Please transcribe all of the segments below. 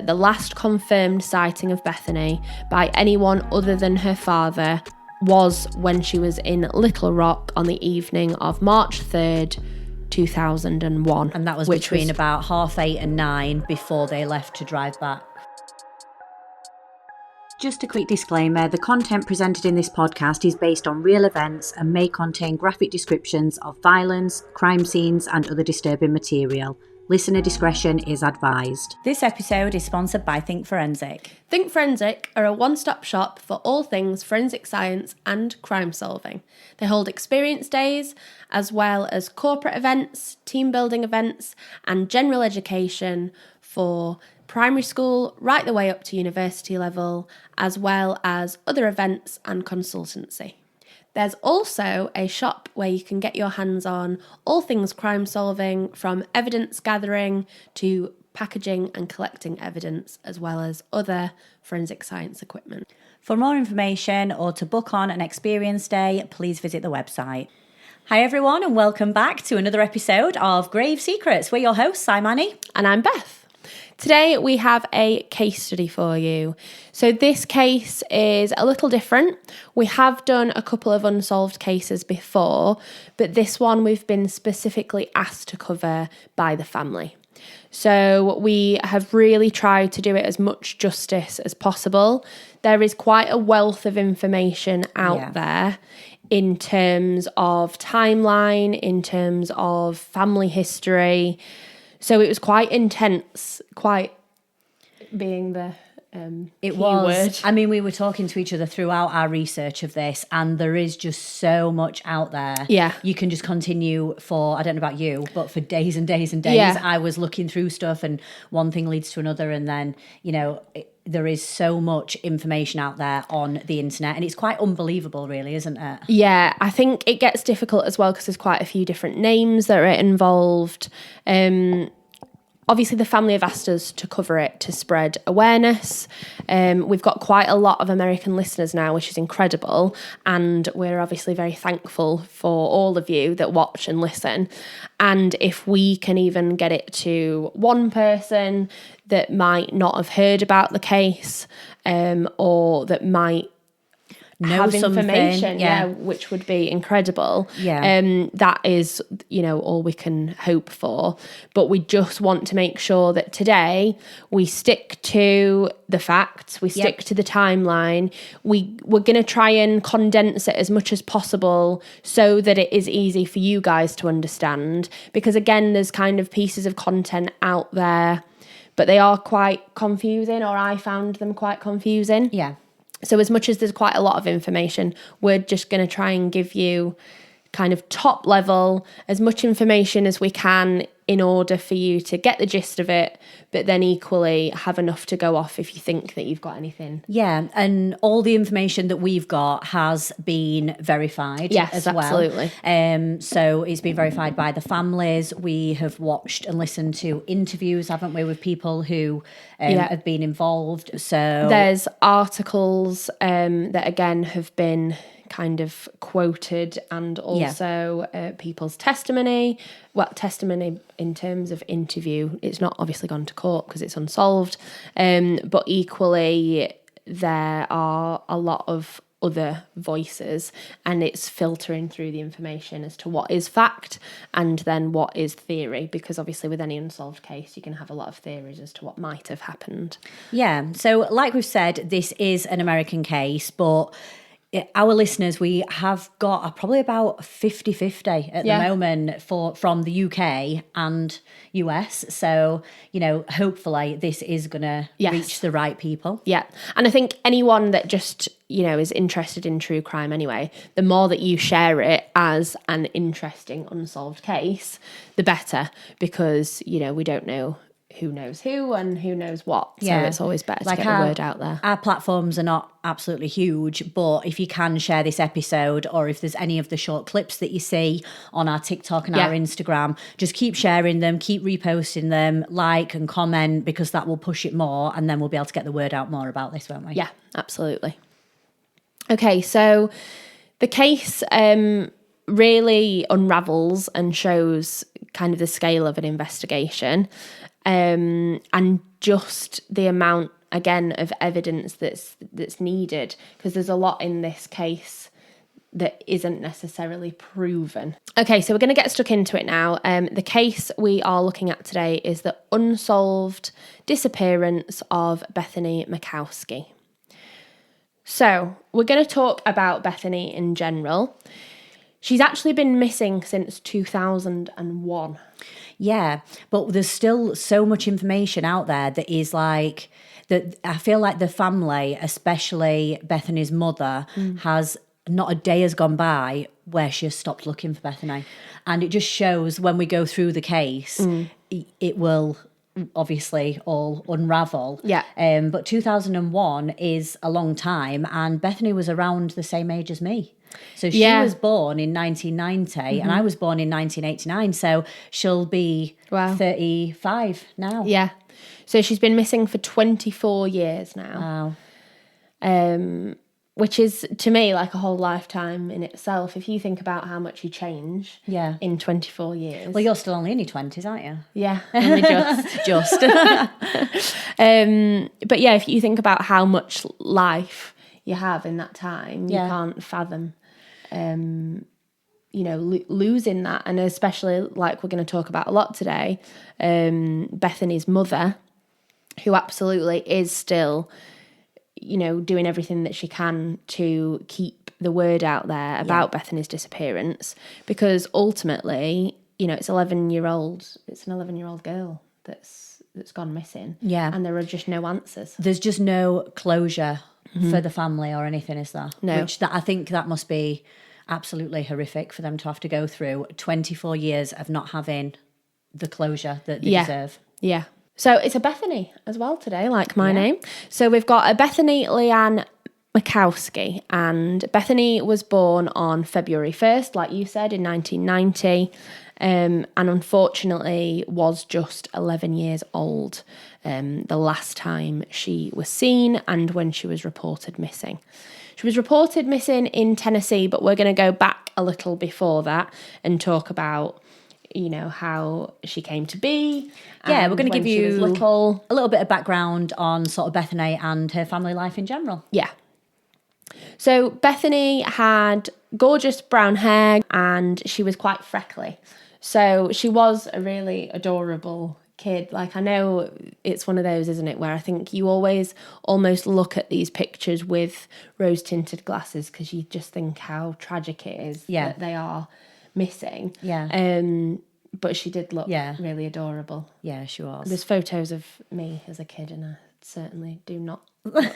The last confirmed sighting of Bethany by anyone other than her father was when she was in Little Rock on the evening of March 3rd, 2001. And that was between about 8:30 and 9 before they left to drive back. Just a quick disclaimer, the content presented in this podcast is based on real events and may contain graphic descriptions of violence, crime scenes and other disturbing material. Listener discretion is advised. This episode is sponsored by Think Forensic. Think Forensic are a one-stop shop for all things forensic science and crime solving. They hold experience days, as well as corporate events, team building events, and general education for primary school right the way up to university level, as well as other events and consultancy. There's also a shop where you can get your hands on all things crime solving, from evidence gathering to packaging and collecting evidence, as well as other forensic science equipment. For more information or to book on an experience day, please visit the website. Hi everyone and welcome back to another episode of Grave Secrets. We're your hosts, I'm Annie. And I'm Beth. Today we have a case study for you. So this case is a little different. We have done a couple of unsolved cases before, but this one we've been specifically asked to cover by the family. So we have really tried to do it as much justice as possible. There is quite a wealth of information out there in terms of timeline, in terms of family history. So it was quite intense, quite being the it was. word. I mean, we were talking to each other throughout our research of this, and there is just so much out there. Yeah. You can just continue for, I don't know about you, but for days and days and days. Yeah. I was looking through stuff and one thing leads to another, and then, there is so much information out there on the internet, and it's quite unbelievable, really, isn't it? Yeah, I think it gets difficult as well because there's quite a few different names that are involved. Obviously, the family have asked us to cover it to spread awareness. We've got quite a lot of American listeners now, which is incredible. And we're obviously very thankful for all of you that watch and listen. And if we can even get it to one person that might not have heard about the case, or that might have information, which would be incredible. That is, all we can hope for. But we just want to make sure that today we stick to the facts, we stick to the timeline. We're going to try and condense it as much as possible so that it is easy for you guys to understand. Because again, there's kind of pieces of content out there, but they are quite confusing, or I found them quite confusing. Yeah. So as much as there's quite a lot of information, we're just going to try and give you kind of top level, as much information as we can in order for you to get the gist of it, but then equally have enough to go off if you think that you've got anything. Yeah, and all the information that we've got has been verified as well. Absolutely. So it's been verified by the families. We have watched and listened to interviews, haven't we, with people who have been involved. So there's articles that again have been kind of quoted, and also people's testimony. Well, testimony in terms of interview, it's not obviously gone to court because it's unsolved, but equally there are a lot of other voices, and it's filtering through the information as to what is fact and then what is theory, because obviously with any unsolved case you can have a lot of theories as to what might have happened. Yeah, so like we've said, this is an American case, but our listeners, we have got probably about 50-50 at the moment from the UK and US. So, hopefully this is going to reach the right people. Yeah. And I think anyone that just, is interested in true crime anyway, the more that you share it as an interesting unsolved case, the better, because, we don't know who knows who and who knows what. So it's always better to get the word out there. Our platforms are not absolutely huge, but if you can share this episode, or if there's any of the short clips that you see on our TikTok and our Instagram, just keep sharing them, keep reposting them, like and comment, because that will push it more, and then we'll be able to get the word out more about this, won't we? Yeah, absolutely. Okay, so the case really unravels and shows kind of the scale of an investigation. and just the amount, again, of evidence that's needed, because there's a lot in this case that isn't necessarily proven. Okay, so we're going to get stuck into it now. The case we are looking at today is the unsolved disappearance of Bethany Markowski. So we're going to talk about Bethany in general. She's actually been missing since 2001. Yeah, but there's still so much information out there that is like, that I feel like the family, especially Bethany's mother, has not a day has gone by where she has stopped looking for Bethany. And it just shows when we go through the case, it will obviously all unravel. Yeah. But 2001 is a long time, and Bethany was around the same age as me. So she was born in 1990 and I was born in 1989. So she'll be 35 now. Yeah. So she's been missing for 24 years now. Wow. Which is, to me, like a whole lifetime in itself. If you think about how much you change in 24 years. Well, you're still only in your 20s, aren't you? Yeah, only just. But yeah, if you think about how much life you have in that time, you can't fathom, losing that. And especially, like we're going to talk about a lot today, Bethany's mother, who absolutely is still, doing everything that she can to keep the word out there about Bethany's disappearance, because ultimately, it's an 11-year-old girl that's gone missing. Yeah. And there are just no answers. There's just no closure for the family or anything, is there? No. I think that must be absolutely horrific for them to have to go through 24 years of not having the closure that they deserve. Yeah. So it's a Bethany as well today, like my name. So we've got a Bethany Leanne Markowski, and Bethany was born on February 1st, like you said, in 1990, and unfortunately was just 11 years old the last time she was seen and when she was reported missing. She was reported missing in Tennessee, but we're going to go back a little before that and talk about how she came to be. Yeah, we're going to give you a little bit of background on sort of Bethany and her family life in general. Yeah. So Bethany had gorgeous brown hair and she was quite freckly. So she was a really adorable kid. Like, I know it's one of those, isn't it, where I think you always almost look at these pictures with rose-tinted glasses because you just think how tragic it is that they are missing. Yeah. But she did look really adorable. Yeah, she was. There's photos of me as a kid and I certainly do not look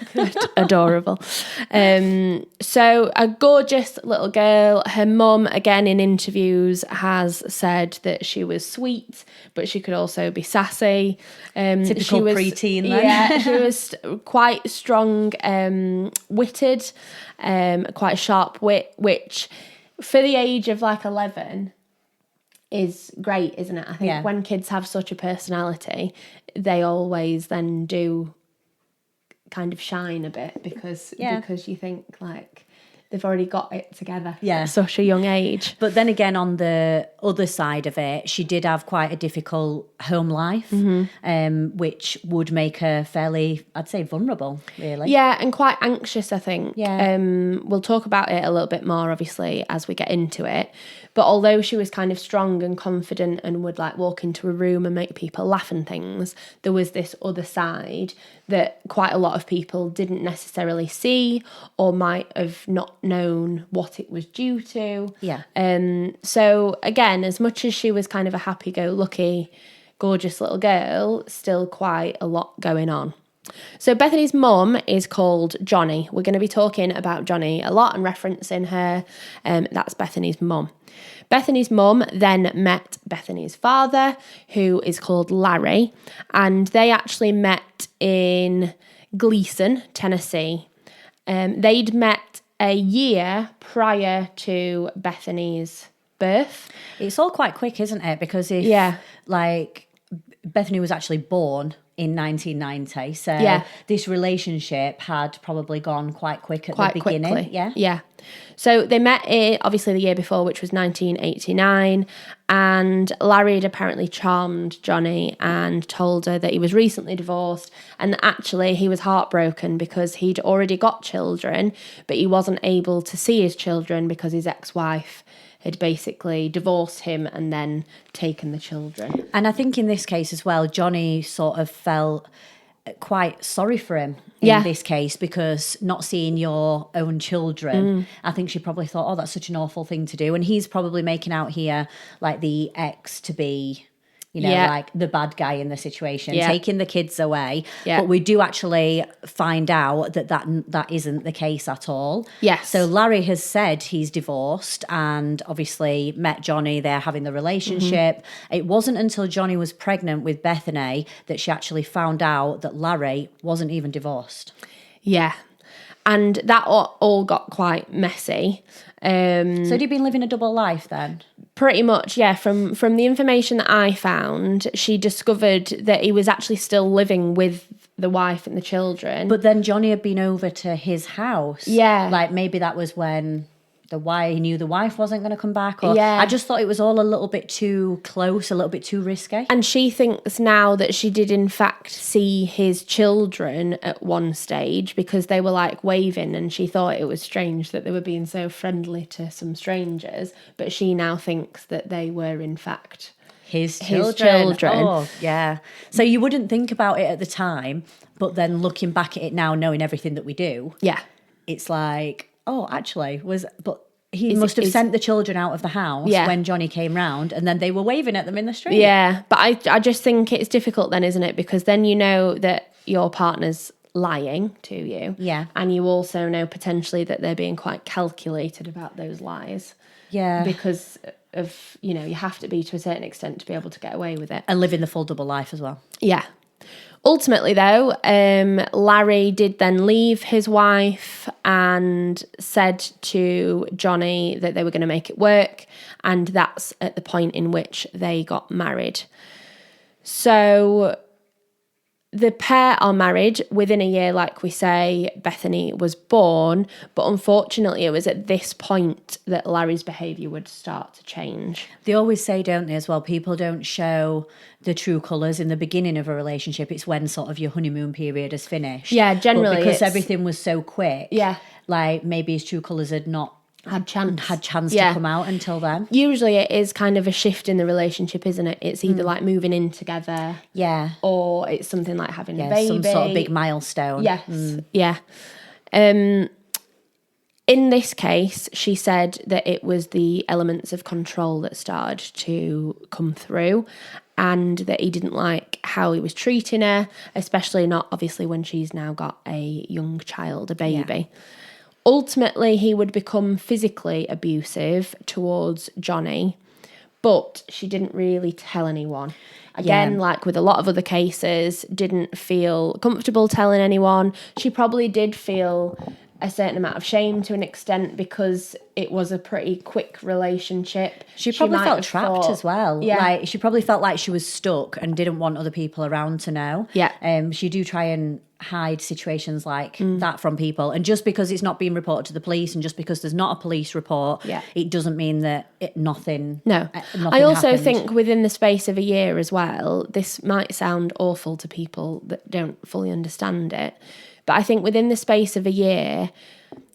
adorable. So a gorgeous little girl. Her mum, again in interviews, has said that she was sweet, but she could also be sassy. Typical preteen then. Yeah, she was quite strong, witted, quite a sharp wit, which for the age of like 11 is great, isn't it? I think when kids have such a personality, they always then do kind of shine a bit because you think like they've already got it together at such a young age. But then again, on the other side of it, she did have quite a difficult home life, which would make her fairly, I'd say, vulnerable, really. Yeah, and quite anxious, I think. Yeah. We'll talk about it a little bit more, obviously, as we get into it. But although she was kind of strong and confident and would like walk into a room and make people laugh and things, there was this other side that quite a lot of people didn't necessarily see or might have not known what it was due to. Yeah. So again, as much as she was kind of a happy-go-lucky, gorgeous little girl, still quite a lot going on. So Bethany's mum is called Johnny. We're going to be talking about Johnny a lot and referencing her. That's Bethany's mum. Bethany's mum then met Bethany's father, who is called Larry, and they actually met in Gleason, Tennessee. They'd met a year prior to Bethany's birth. It's all quite quick, isn't it? Because if like Bethany was actually born in 1990. So this relationship had probably gone quite quick at the beginning. Quickly. Yeah. Yeah. So they met obviously the year before, which was 1989, and Larry had apparently charmed Johnny and told her that he was recently divorced, and that actually he was heartbroken because he'd already got children, but he wasn't able to see his children because his ex-wife had basically divorced him and then taken the children. And I think in this case as well, Johnny sort of felt quite sorry for him in this case, because not seeing your own children, I think she probably thought, oh, that's such an awful thing to do. And he's probably making out here like the ex to be, you know, like the bad guy in the situation, taking the kids away. But we do actually find out that isn't the case at all. Yes. So Larry has said he's divorced and obviously met Johnny. They're having the relationship. It wasn't until Johnny was pregnant with Bethany that she actually found out that Larry wasn't even divorced. Yeah. And that all got quite messy. So had he been living a double life then? Pretty much, yeah. From the information that I found, she discovered that he was actually still living with the wife and the children. But then Johnny had been over to his house. Yeah. Like maybe that was when he knew the wife wasn't going to come back. Or I just thought it was all a little bit too close, a little bit too risky. And she thinks now that she did in fact see his children at one stage because they were like waving, and she thought it was strange that they were being so friendly to some strangers. But she now thinks that they were in fact his children. Oh, yeah. So you wouldn't think about it at the time, but then looking back at it now, knowing everything that we do, it's like, oh, actually, he must have sent the children out of the house when Johnny came round, and then they were waving at them in the street. Yeah, but I just think it's difficult then, isn't it? Because then you know that your partner's lying to you. Yeah. And you also know potentially that they're being quite calculated about those lies. Yeah. Because of, you know, you have to be to a certain extent to be able to get away with it. And living the full double life as well. Yeah. Ultimately, though, Larry did then leave his wife and said to Johnny that they were going to make it work. And that's at the point in which they got married. So the pair are married within a year, like we say. Bethany was born, but unfortunately it was at this point that Larry's behaviour would start to change. They always say, don't they, as well, people don't show the true colours in the beginning of a relationship. It's when sort of your honeymoon period is finished. Yeah, generally. But because everything was so quick, yeah, like maybe his true colours had not had chance to come out until then. Usually it is kind of a shift in the relationship, isn't it? It's either like moving in together, or it's something like having a baby, some sort of big milestone. Yes. Yeah. In this case, she said that it was the elements of control that started to come through, and that he didn't like how he was treating her, especially not obviously when she's now got a young child, a baby. Ultimately, he would become physically abusive towards Johnny, but she didn't really tell anyone. Again, like with a lot of other cases, didn't feel comfortable telling anyone. She probably did feel a certain amount of shame to an extent because it was a pretty quick relationship. She probably felt trapped as well. Yeah. Like she probably felt like she was stuck and didn't want other people around to know. Yeah. She do try and hide situations like that from people, and just because it's not being reported to the police and just because there's not a police report, it doesn't mean that nothing I also happened. think within the space of a year as well, this might sound awful to people that don't fully understand it, but I think within the space of a year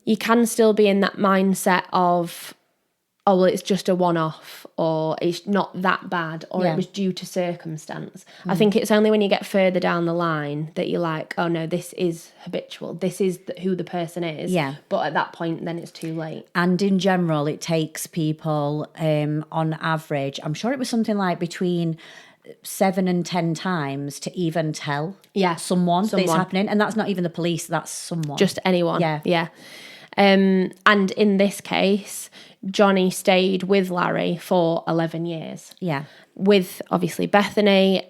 you can still be in that mindset of, oh, well, it's just a one-off, or it's not that bad, or it was due to circumstance. I think it's only when you get further down the line that you're like, oh no, this is habitual, this is who the person is. Yeah. But at that point, then it's too late. And in general, it takes people, on average, I'm sure it was something like between 7 and 10 times to even tell someone that it's happening. And that's not even the police, that's someone. Just anyone. Yeah. And in this case, Johnny stayed with Larry for 11 years. Yeah. With, obviously, Bethany.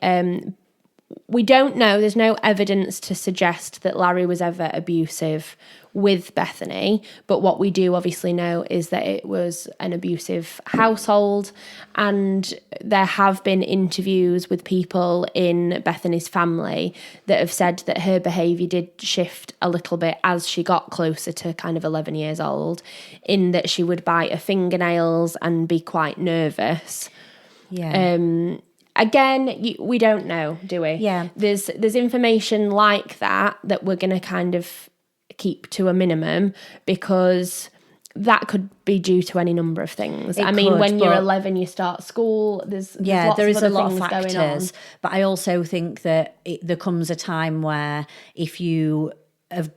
we don't know. There's no evidence to suggest that Larry was ever abusive with Bethany. But what we do obviously know is that it was an abusive household. And there have been interviews with people in Bethany's family that have said that her behaviour did shift a little bit as she got closer to kind of 11 years old, in that she would bite her fingernails and be quite nervous. Yeah. Again, we don't know, do we? Yeah. There's information like that we're going to kind of keep to a minimum, because that could be due to any number of things. When you're 11, you start school. There's lots there is of a lot of things factors. going on. But I also think that there comes a time where if you have,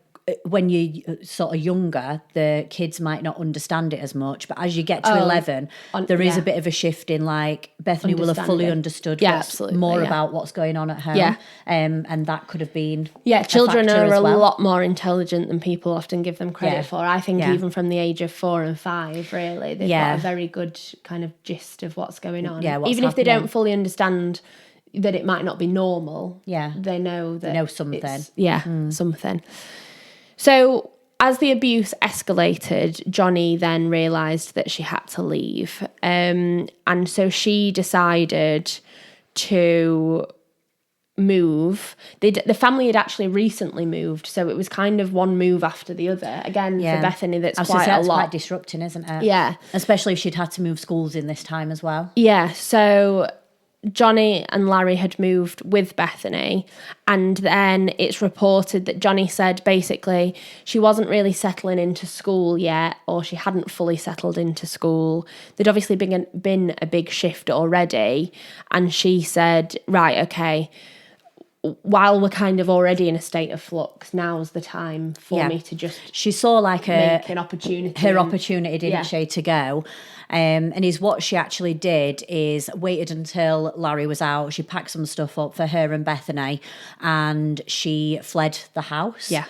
when you're sort of younger, the kids might not understand it as much. But as you get to 11, there is a bit of a shift in, like, Bethany will have fully understood more about what's going on at home. Yeah. And that could have been children are a well. lot more intelligent than people often give them credit for. I think even from the age of 4 and 5, really, they've got a very good kind of gist of what's going on. Yeah, even if they don't fully understand that it might not be normal, they know that they know something. Something. So as the abuse escalated, Johnny then realised that she had to leave. And so she decided to move. The family had actually recently moved, so it was kind of one move after the other. Again, for Bethany, that's quite a lot. Quite disrupting, isn't it? Yeah. Especially if she'd had to move schools in this time as well. Yeah, so Johnny and Larry had moved with Bethany, and then it's reported that Johnny said basically she wasn't really settling into school yet, or she hadn't fully settled into school. There'd obviously been a big shift already, and she said, right, okay, while we're kind of already in a state of flux, now's the time for me to just she saw like an opportunity. Her opportunity, didn't she, to go. And what she actually did is waited until Larry was out. She packed some stuff up for her and Bethany, and she fled the house. Yeah.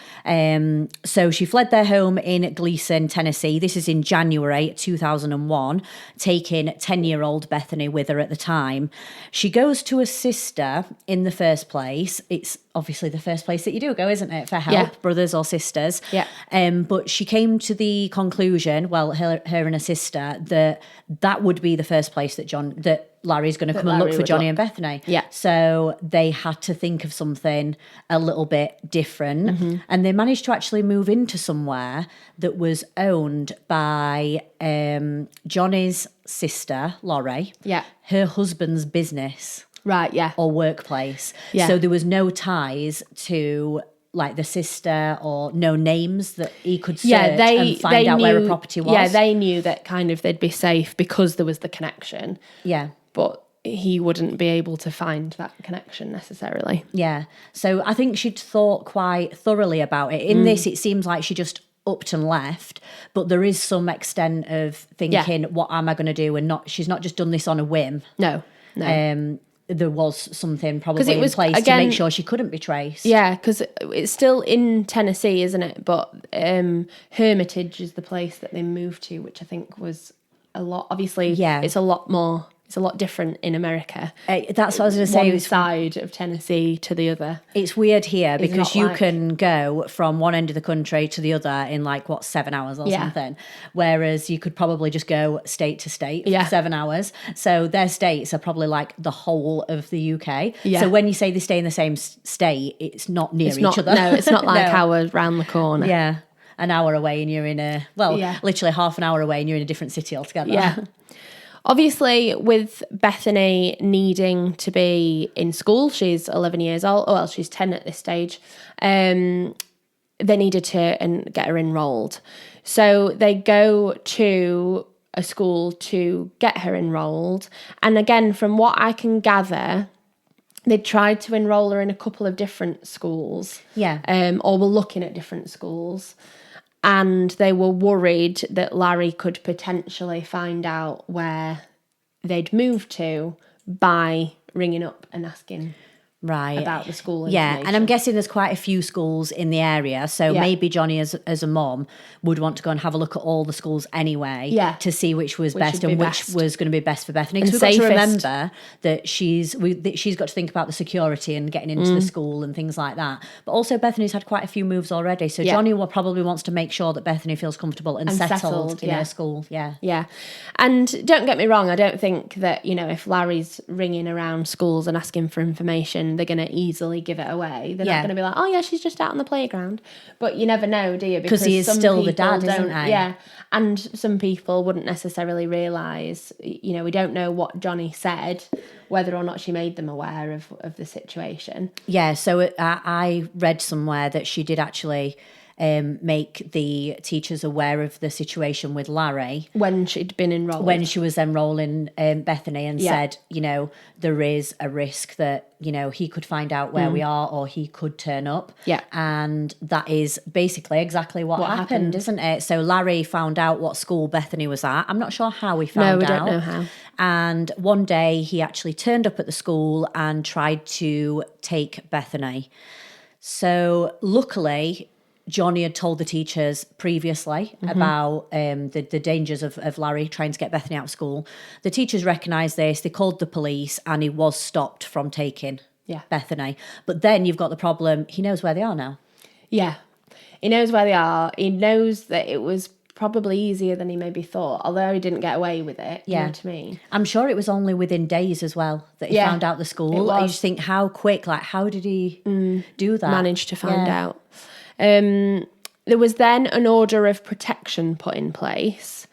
So she fled their home in Gleason, Tennessee. This is in January 2001, taking 10-year-old Bethany with her at the time. She goes to a sister in the first place. It's obviously the first place that you do go, isn't it, for help, brothers or sisters? Yeah. But she came to the conclusion, well, her and her sister, that would be the first place that Larry's going to come and look for Johnny and Bethany. Yeah. So they had to think of something a little bit different. And they managed to actually move into somewhere that was owned by Johnny's sister, Laurie. Yeah. Her husband's business. Right, yeah. Or workplace. Yeah. So there was no ties to like the sister, or no names that he could search and find out where a property was. Yeah, they knew that kind of they'd be safe because there was the connection. Yeah. But he wouldn't be able to find that connection necessarily. Yeah. So I think she'd thought quite thoroughly about it. In this, it seems like she just upped and left, but there is some extent of thinking, what am I going to do? And she's not just done this on a whim. No. There was something probably it was, in place again, to make sure she couldn't be traced. Yeah, because it's still in Tennessee, isn't it? But Hermitage is the place that they moved to, which I think was a lot. Obviously, it's a lot more. It's a lot different in America. That's what I was going to say. One side of Tennessee to the other. It's weird here because you can go from one end of the country to the other in 7 hours or something. Whereas you could probably just go state to state for 7 hours. So their states are probably like the whole of the UK. Yeah. So when you say they stay in the same state, it's not near each other. No, it's not like our round the corner. Yeah. An hour away and you're in literally half an hour away and you're in a different city altogether. Yeah. Obviously, with Bethany needing to be in school, she's 11 years old. Well, she's 10 at this stage. They needed to get her enrolled. So they go to a school to get her enrolled. And again, from what I can gather, they tried to enroll her in a couple of different schools. Yeah. Or were looking at different schools. And they were worried that Larry could potentially find out where they'd moved to by ringing up and asking Right. about the school Yeah, information. and I'm guessing there's quite a few schools in the area, so maybe Johnny as a mom would want to go and have a look at all the schools anyway to see which was best and which was going to be best for Bethany. Because we've got to remember that she's got to think about the security and getting into the school and things like that. But also Bethany's had quite a few moves already, so Johnny probably wants to make sure that Bethany feels comfortable and settled in her school. Yeah. And don't get me wrong, I don't think that, if Larry's ringing around schools and asking for information, they're going to easily give it away. They're not going to be like, oh yeah, she's just out on the playground. But you never know, do you? Because he is still the dad, isn't he? Yeah. And some people wouldn't necessarily realise, we don't know what Johnny said, whether or not she made them aware of the situation. Yeah, so I read somewhere that she did actually make the teachers aware of the situation with Larry. When she'd been enrolled. When she was enrolling Bethany and said, there is a risk that, he could find out where we are or he could turn up. Yeah. And that is basically exactly what happened, isn't it? So Larry found out what school Bethany was at. I'm not sure how he found out. No, we don't know how. And one day he actually turned up at the school and tried to take Bethany. So luckily, Johnny had told the teachers previously about the dangers of Larry trying to get Bethany out of school. The teachers recognised this, they called the police, and he was stopped from taking Bethany. But then you've got the problem, he knows where they are now. Yeah, he knows where they are. He knows that it was probably easier than he maybe thought, although he didn't get away with it. You know what I mean? I'm sure it was only within days as well that he found out the school. I just think how quick, how did he do that? Managed to find out. There was then an order of protection put in place,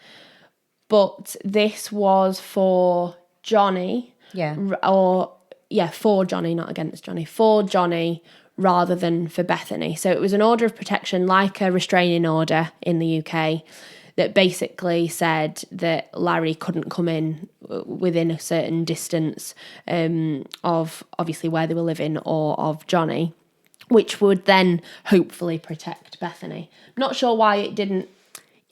but this was for Johnny. For Johnny, not against Johnny. For Johnny rather than for Bethany. So it was an order of protection, like a restraining order in the UK, that basically said that Larry couldn't come in within a certain distance of obviously where they were living or of Johnny, which would then hopefully protect Bethany. Not sure why it didn't.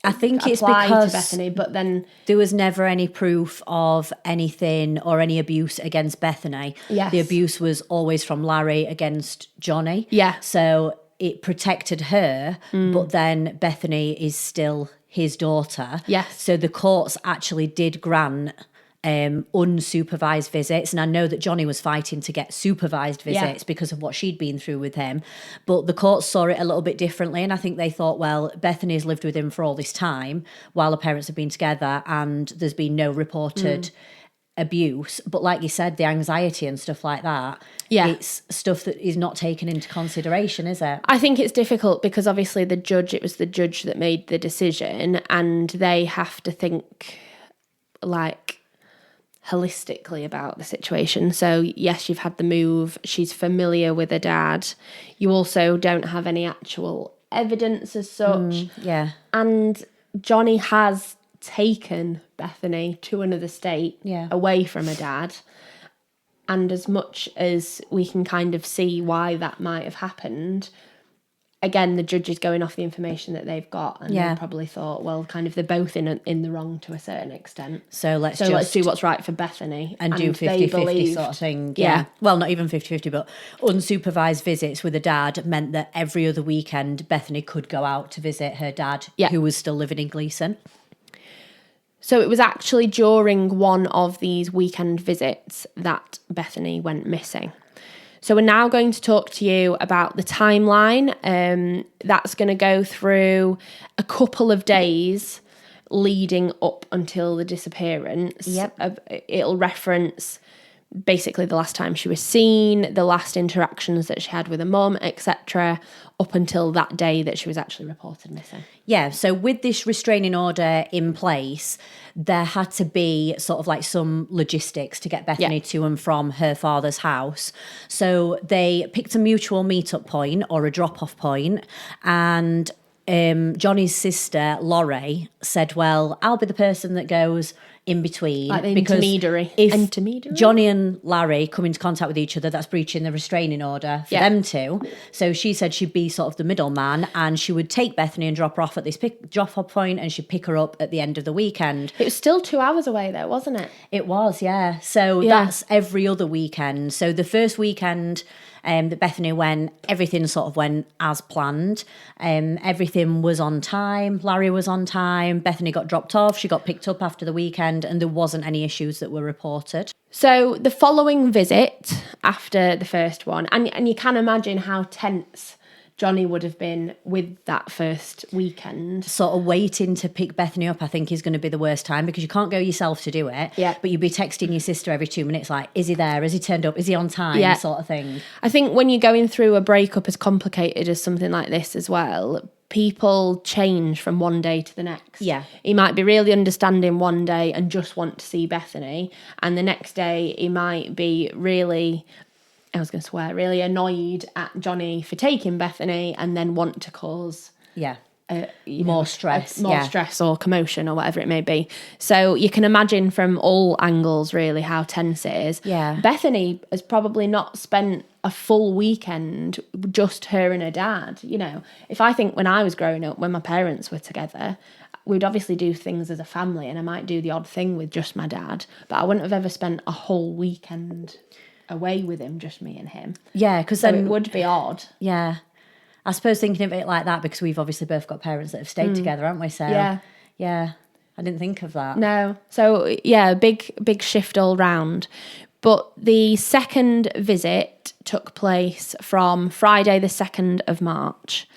I think it's because to Bethany, but then there was never any proof of anything or any abuse against Bethany. Yes. The abuse was always from Larry against Johnny. Yeah. So it protected her, but then Bethany is still his daughter. Yes. So the courts actually did grant unsupervised visits, and I know that Johnny was fighting to get supervised visits because of what she'd been through with him, but the courts saw it a little bit differently, and I think they thought, well, Bethany's lived with him for all this time while the parents have been together and there's been no reported abuse, but like you said, the anxiety and stuff like that, it's stuff that is not taken into consideration, is it? I think it's difficult because obviously it was the judge that made the decision, and they have to think holistically about the situation. So yes, you've had the move, she's familiar with her dad, you also don't have any actual evidence as such, and Johnny has taken Bethany to another state away from her dad, and as much as we can kind of see why that might have happened, again, the judge is going off the information that they've got, and they probably thought, well, kind of they're both in the wrong to a certain extent. So let's do what's right for Bethany. And do 50-50 sort of thing. Yeah. Well, not even 50-50, but unsupervised visits with a dad meant that every other weekend Bethany could go out to visit her dad, who was still living in Gleason. So it was actually during one of these weekend visits that Bethany went missing. So we're now going to talk to you about the timeline. That's going to go through a couple of days leading up until the disappearance. It'll reference basically the last time she was seen, the last interactions that she had with her mum, etc., up until that day that she was actually reported missing. Yeah, so with this restraining order in place, there had to be sort of like some logistics to get Bethany to and from her father's house. So they picked a mutual meet-up point or a drop-off point, and Johnny's sister, Laurie, said, well, I'll be the person that goes in between. Like the because intermediary. If Johnny and Larry come into contact with each other, that's breaching the restraining order for them two. So she said she'd be sort of the middleman, and she would take Bethany and drop her off at this drop-off point, and she'd pick her up at the end of the weekend. It was still 2 hours away though, wasn't it? It was, yeah. So that's every other weekend. So the first weekend that Bethany went, everything sort of went as planned. Everything was on time. Larry was on time. Bethany got dropped off. She got picked up after the weekend, and there wasn't any issues that were reported. So the following visit after the first one, and you can imagine how tense Johnny would have been with that first weekend. Sort of waiting to pick Bethany up, I think, is going to be the worst time, because you can't go yourself to do it. Yeah. But you'd be texting your sister every 2 minutes, like, is he there? Has he turned up? Is he on time? Yeah. Sort of thing. I think when you're going through a breakup as complicated as something like this as well, people change from one day to the next. Yeah. He might be really understanding one day and just want to see Bethany, and the next day he might be really annoyed at Johnny for taking Bethany, and then want to cause more stress. Stress or commotion or whatever it may be. So you can imagine from all angles really how tense it is. Yeah. Bethany has probably not spent a full weekend, just her and her dad. You know, if I think when I was growing up, when my parents were together, we'd obviously do things as a family, and I might do the odd thing with just my dad, but I wouldn't have ever spent a whole weekend away with him, just me and him. Yeah, because so then it would be odd. Yeah. I suppose thinking of it like that, because we've obviously both got parents that have stayed together, haven't we? So yeah, I didn't think of that. No. So yeah, big shift all round. But the second visit took place from Friday the 2nd of March.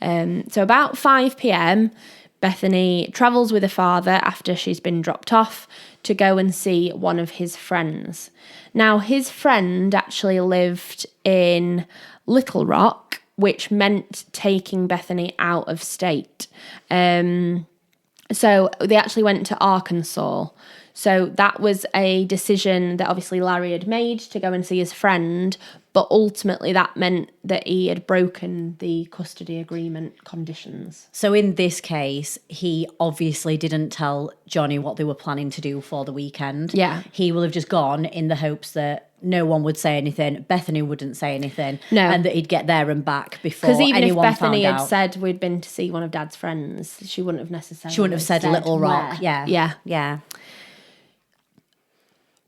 So about 5 p.m, Bethany travels with her father after she's been dropped off to go and see one of his friends. Now, his friend actually lived in Little Rock, which meant taking Bethany out of state. So they actually went to Arkansas. So that was a decision that obviously Larry had made to go and see his friend, but ultimately that meant that he had broken the custody agreement conditions. So in this case, he obviously didn't tell Johnny what they were planning to do for the weekend. Yeah. He will have just gone in the hopes that no one would say anything, Bethany wouldn't say anything, and that he'd get there and back before anyone found out. Because even if Bethany had out. said we'd been to see one of Dad's friends, she wouldn't have necessarily She wouldn't have said Little Rock. Where. Yeah.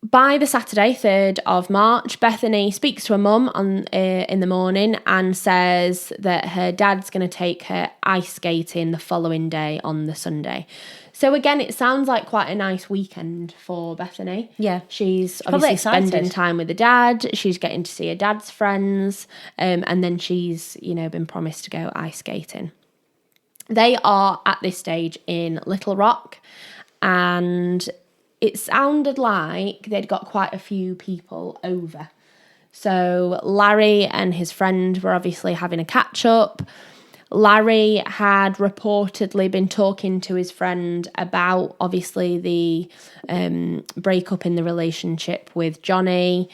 By the Saturday, 3rd of March, Bethany speaks to her mum in the morning and says that her dad's going to take her ice skating the following day on the Sunday. So again, it sounds like quite a nice weekend for Bethany. Yeah. She's obviously spending time with her dad. She's getting to see her dad's friends. And then she's, been promised to go ice skating. They are at this stage in Little Rock, and it sounded like they'd got quite a few people over. So Larry and his friend were obviously having a catch-up. Larry had reportedly been talking to his friend about, obviously, the breakup in the relationship with Johnny.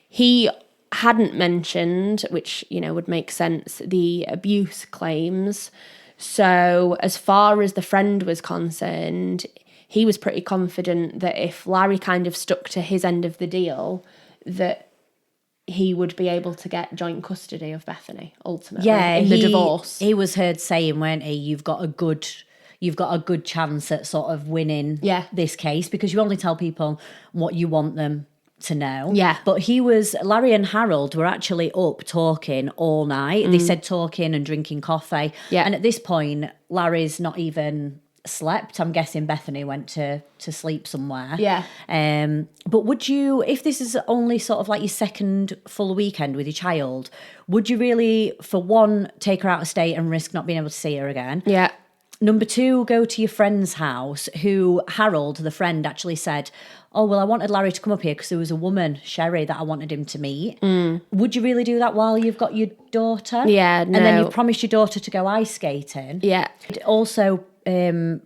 He hadn't mentioned, which, would make sense, the abuse claims. So as far as the friend was concerned, he was pretty confident that if Larry kind of stuck to his end of the deal, that he would be able to get joint custody of Bethany ultimately in the divorce. He was heard saying, weren't he, you've got a good chance at sort of winning this case, because you only tell people what you want them to know. Yeah. But Larry and Harold were actually up talking all night. They said talking and drinking coffee. Yeah. And at this point, Larry's not even slept. I'm guessing Bethany went to sleep somewhere. Yeah. But would you, if this is only sort of like your second full weekend with your child, would you really, for one, take her out of state and risk not being able to see her again? Yeah. Number two, go to your friend's house, who Harold, the friend, actually said, oh, well, I wanted Larry to come up here because there was a woman, Sherry, that I wanted him to meet. Would you really do that while you've got your daughter? Yeah, no. And then you've promised your daughter to go ice skating. Yeah. Also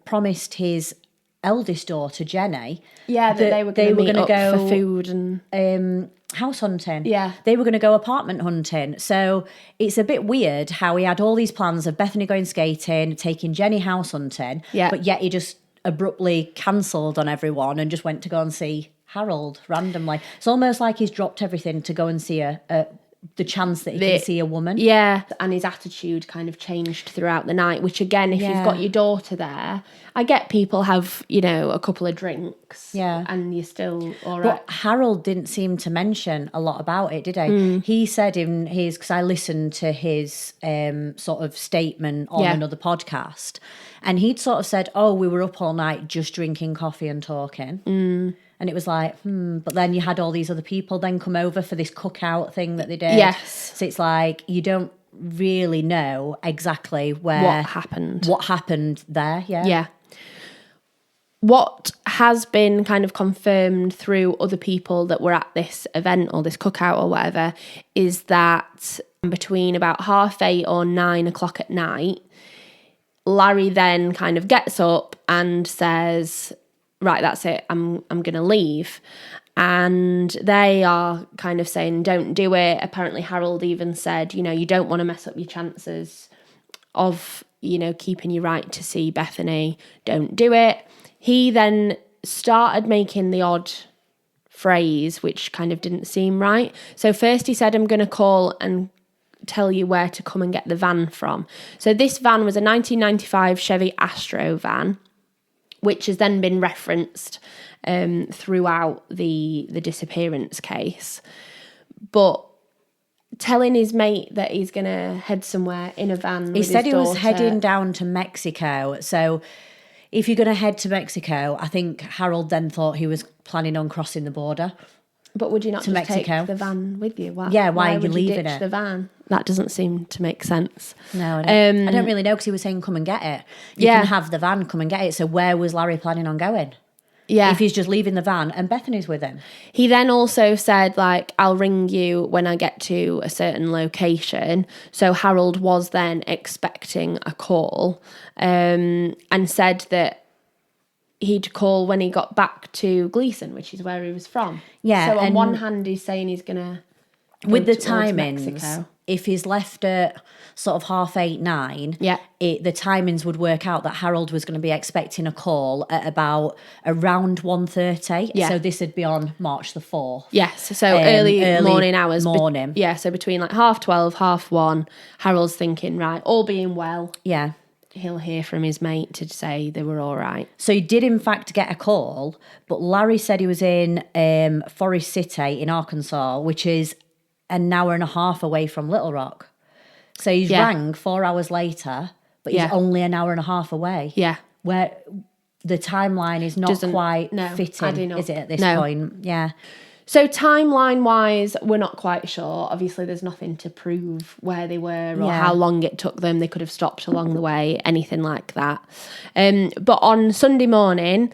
promised his eldest daughter, Jenny, that they were going to go for food and house hunting. Yeah. They were going to go apartment hunting. So it's a bit weird how he had all these plans of Bethany going skating, taking Jenny house hunting, but yet he just abruptly cancelled on everyone and just went to go and see Harold randomly. It's almost like he's dropped everything to go and see the chance that he can see a woman. Yeah, and his attitude kind of changed throughout the night, which again, if you've got your daughter there, I get people have, a couple of drinks and you're still all right. But Harold didn't seem to mention a lot about it, did he? He said in his, because I listened to his sort of statement on another podcast, and he'd sort of said, we were up all night just drinking coffee and talking. And it was like, but then you had all these other people then come over for this cookout thing that they did. Yes. So it's like, you don't really know exactly what happened there. Yeah. What has been kind of confirmed through other people that were at this event or this cookout or whatever is that between about 8:30 or 9 o'clock at night, Larry then kind of gets up and says, right, that's it, I'm going to leave. And they are kind of saying, don't do it. Apparently Harold even said, you don't want to mess up your chances of, keeping your right to see Bethany. Don't do it. He then started making the odd phrase, which kind of didn't seem right. So first he said, I'm going to call and tell you where to come and get the van from. So this van was a 1995 Chevy Astro van, which has then been referenced throughout the disappearance case. But telling his mate that he's going to head somewhere in a van with his daughter. He said he was heading down to Mexico. So if you're going to head to Mexico, I think Harold then thought he was planning on crossing the border. But would you not just take the van with you? Why are you leaving it? The van? That doesn't seem to make sense. No, I don't really know, because he was saying come and get it. You can have the van, come and get it. So where was Larry planning on going? Yeah. If he's just leaving the van and Bethany's with him. He then also said, I'll ring you when I get to a certain location. So Harold was then expecting a call and said that he'd call when he got back to Gleeson, which is where he was from. Yeah. So on one hand, he's saying he's going to with the timings, Mexico. If he's left at sort of 8:30, 9, the timings would work out that Harold was going to be expecting a call at about around 1:30. Yeah. So this would be on March the 4th. Yes, so early morning hours. Morning. So between 12:30, 1:30, Harold's thinking, right, all being well. Yeah. He'll hear from his mate to say they were all right. So he did, in fact, get a call, but Larry said he was in Forest City in Arkansas, which is an hour and a half away from Little Rock. So he's rang 4 hours later, but he's only an hour and a half away. Yeah. Where the timeline is not quite fitting, is it, at this point? Yeah. So timeline-wise, we're not quite sure. Obviously, there's nothing to prove where they were or how long it took them. They could have stopped along the way, anything like that. But on Sunday morning,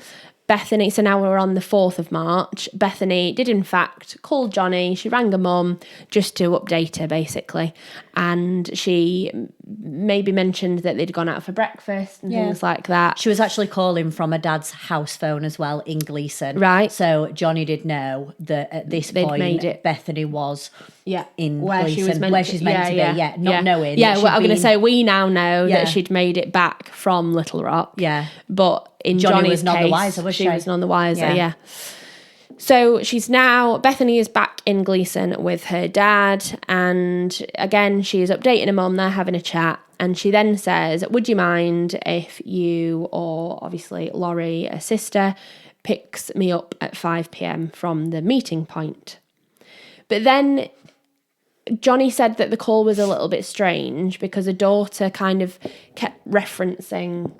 Bethany, so now we're on the 4th of March, Bethany did in fact call Johnny. She rang her mum just to update her, basically. And she maybe mentioned that they'd gone out for breakfast and things like that. She was actually calling from her dad's house phone as well in Gleeson. Right. So Johnny did know that at this point Bethany was in where Gleeson, where she's meant to be. Not knowing. Yeah, well, I'm going to say we now know that she'd made it back from Little Rock. Yeah. But in Johnny Johnny's was none case, the wiser, was she? She was none the wiser, So Bethany is back in Gleeson with her dad, and again, she is updating her mum. They're having a chat, and she then says, would you mind if you, or obviously Laurie, a sister, picks me up at 5 p.m. from the meeting point? But then Johnny said that the call was a little bit strange because her daughter kind of kept referencing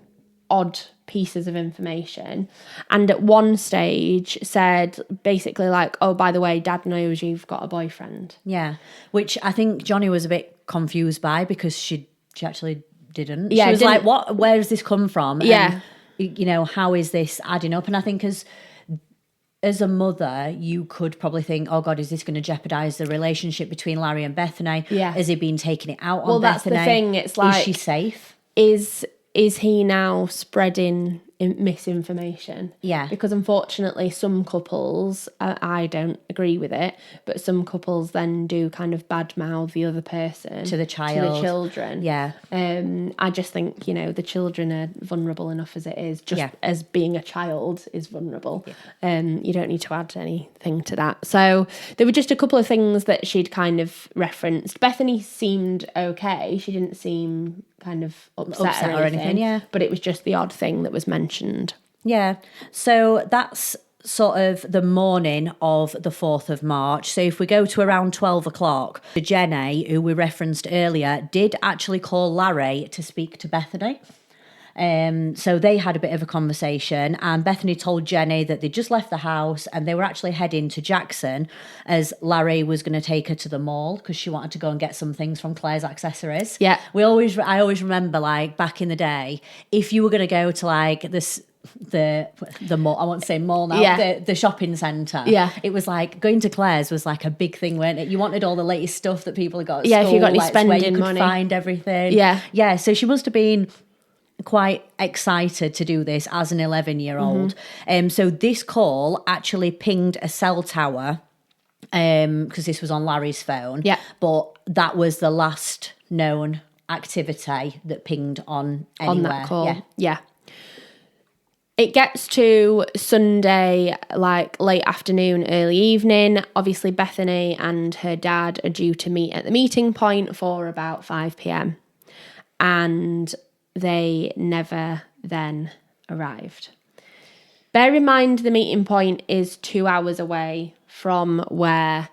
odd pieces of information, and at one stage said basically oh, by the way, Dad knows you've got a boyfriend. Yeah, which I think Johnny was a bit confused by, because she actually didn't. Yeah, she was like, what, where does this come from? Yeah. And, how is this adding up? And I think as a mother, you could probably think, oh God, is this going to jeopardise the relationship between Larry and Bethany? Yeah. Has he been taking it out on Bethany? Well, that's Bethany? the thing. It's like, is she safe? Is he now spreading misinformation. Yeah. Because unfortunately, some couples, I don't agree with it, but some couples then do kind of badmouth the other person. To the child. To the children. Yeah. I just think, the children are vulnerable enough as it is, just as being a child is vulnerable. Yeah. You don't need to add anything to that. So there were just a couple of things that she'd kind of referenced. Bethany seemed okay. She didn't seem kind of upset or anything. Yeah. But it was just the odd thing that was mentioned. Yeah. So that's sort of the morning of the 4th of March. So if we go to around 12 o'clock, Jenny, who we referenced earlier, did actually call Larry to speak to Bethany. So they had a bit of a conversation, and Bethany told Jenny that they just left the house and they were actually heading to Jackson, as Larry was going to take her to the mall because she wanted to go and get some things from Claire's Accessories. Yeah. I always remember, like, back in the day, if you were going to go to like the mall, I won't say mall now, the shopping centre. Yeah. It was like going to Claire's was like a big thing, weren't it? You wanted all the latest stuff that people got at school. Yeah, if you got any spending where you could money. Find everything. Yeah. Yeah, so she must have been quite excited to do this as an 11-year-old. So this call actually pinged a cell tower, because this was on Larry's phone. Yeah. But that was the last known activity that pinged on anywhere. On that call. Yeah. It gets to Sunday, like late afternoon, early evening. Obviously, Bethany and her dad are due to meet at the meeting point for about 5 p.m. And they never then arrived. Bear in mind, the meeting point is 2 hours away from where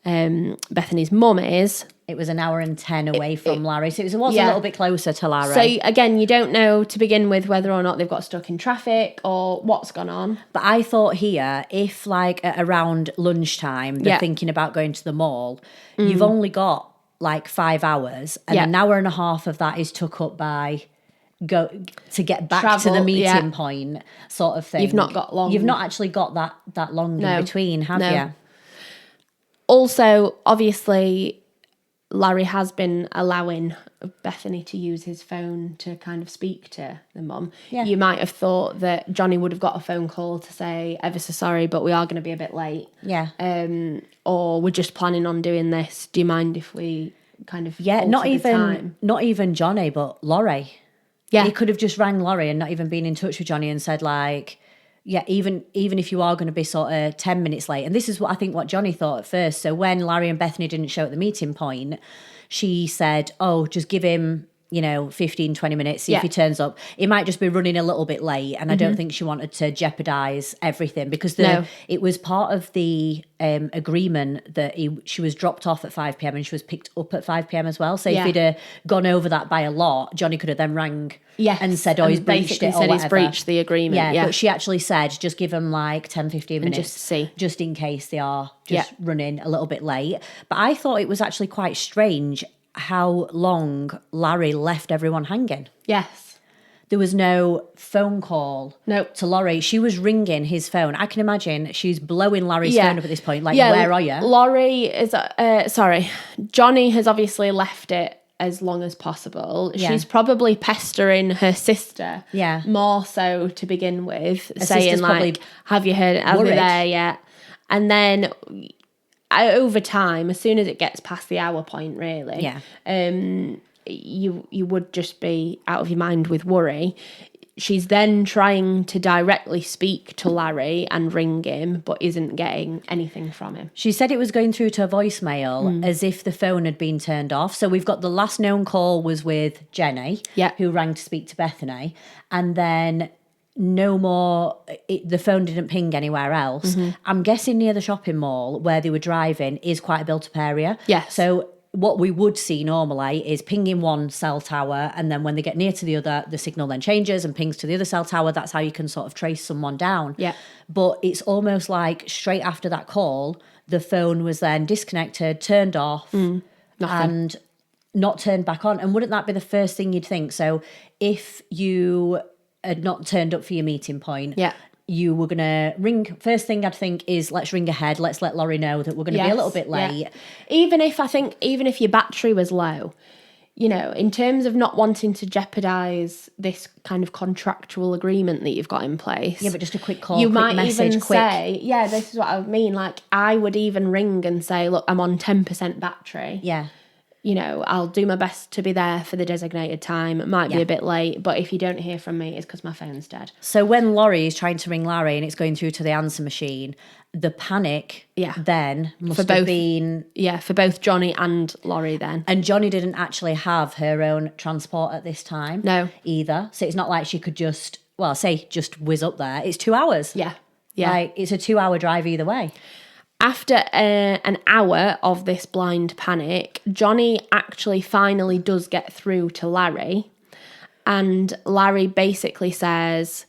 Bethany's mum is. It was an hour and 10 away from Larry, so it was a little bit closer to Larry. So again, you don't know to begin with whether or not they've got stuck in traffic or what's gone on. But I thought here, if like at around lunchtime they're thinking about going to the mall, you've only got like 5 hours, and an hour and a half of that is took up by to get back to the meeting point, sort of thing. You've not got long. You've not actually got that long in between, have you? Also, obviously, Larry has been allowing Bethany to use his phone to kind of speak to the mum. Yeah. You might have thought that Johnny would have got a phone call to say, ever so sorry, but we are going to be a bit late. Yeah. Or we're just planning on doing this. Do you mind if we kind of not even Johnny, but Laurie. Yeah. He could have just rang Laurie and not even been in touch with Johnny and said, like, yeah, even if you are going to be sort of 10 minutes late. And this is what Johnny thought at first. So when Larry and Bethany didn't show at the meeting point, she said, oh, just give him, 15, 20 minutes, see if he turns up. He might just be running a little bit late. And I don't think she wanted to jeopardise everything, because it was part of the agreement that she was dropped off at 5 p.m. and she was picked up at 5 p.m. as well. So if he'd gone over that by a lot, Johnny could have then rang and said, oh, he's breached it or whatever. He's breached the agreement. Yeah, but she actually said, just give him like 10, 15 minutes. And just see. Just in case they are just running a little bit late. But I thought it was actually quite strange how long Larry left everyone hanging. Yes. There was no phone call to Laurie. She was ringing his phone. I can imagine she's blowing Larry's phone up at this point. Like, where are you? Laurie is, Johnny has obviously left it as long as possible. Yeah. She's probably pestering her sister more so to begin with, saying like, have you heard, are we there yet? And then over time, as soon as it gets past the hour point, really, you would just be out of your mind with worry. She's then trying to directly speak to Larry and ring him, but isn't getting anything from him. She said it was going through to a voicemail as if the phone had been turned off. So we've got the last known call was with Jenny, who rang to speak to Bethany, and then no more, the phone didn't ping anywhere else. I'm guessing near the shopping mall where they were driving is quite a built-up area. Yes. So what we would see normally is pinging one cell tower, and then when they get near to the other, the signal then changes and pings to the other cell tower. That's how you can sort of trace someone down. Yeah. But it's almost like straight after that call, the phone was then disconnected, turned off, and not turned back on. And wouldn't that be the first thing you'd think? So if you had not turned up for your meeting point, you were going to ring. First thing I'd think is, let's ring ahead. Let's let Laurie know that we're going to be a little bit late. Even if your battery was low, you know, in terms of not wanting to jeopardise this kind of contractual agreement that you've got in place. Yeah, but just a quick call, you quick might message, even quick. say, yeah, this is what I would mean. Like, I would even ring and say, look, I'm on 10% battery. Yeah. You know, I'll do my best to be there for the designated time. It might be a bit late, but if you don't hear from me, it's because my phone's dead. So when Laurie is trying to ring Larry and it's going through to the answer machine, the panic then must have been... Yeah, for both Johnny and Laurie then. And Johnny didn't actually have her own transport at this time. No. Either. So it's not like she could just whiz up there. It's 2 hours. Yeah. Yeah. Like, it's a 2-hour drive either way. After an hour of this blind panic, Johnny actually finally does get through to Larry. And Larry basically says,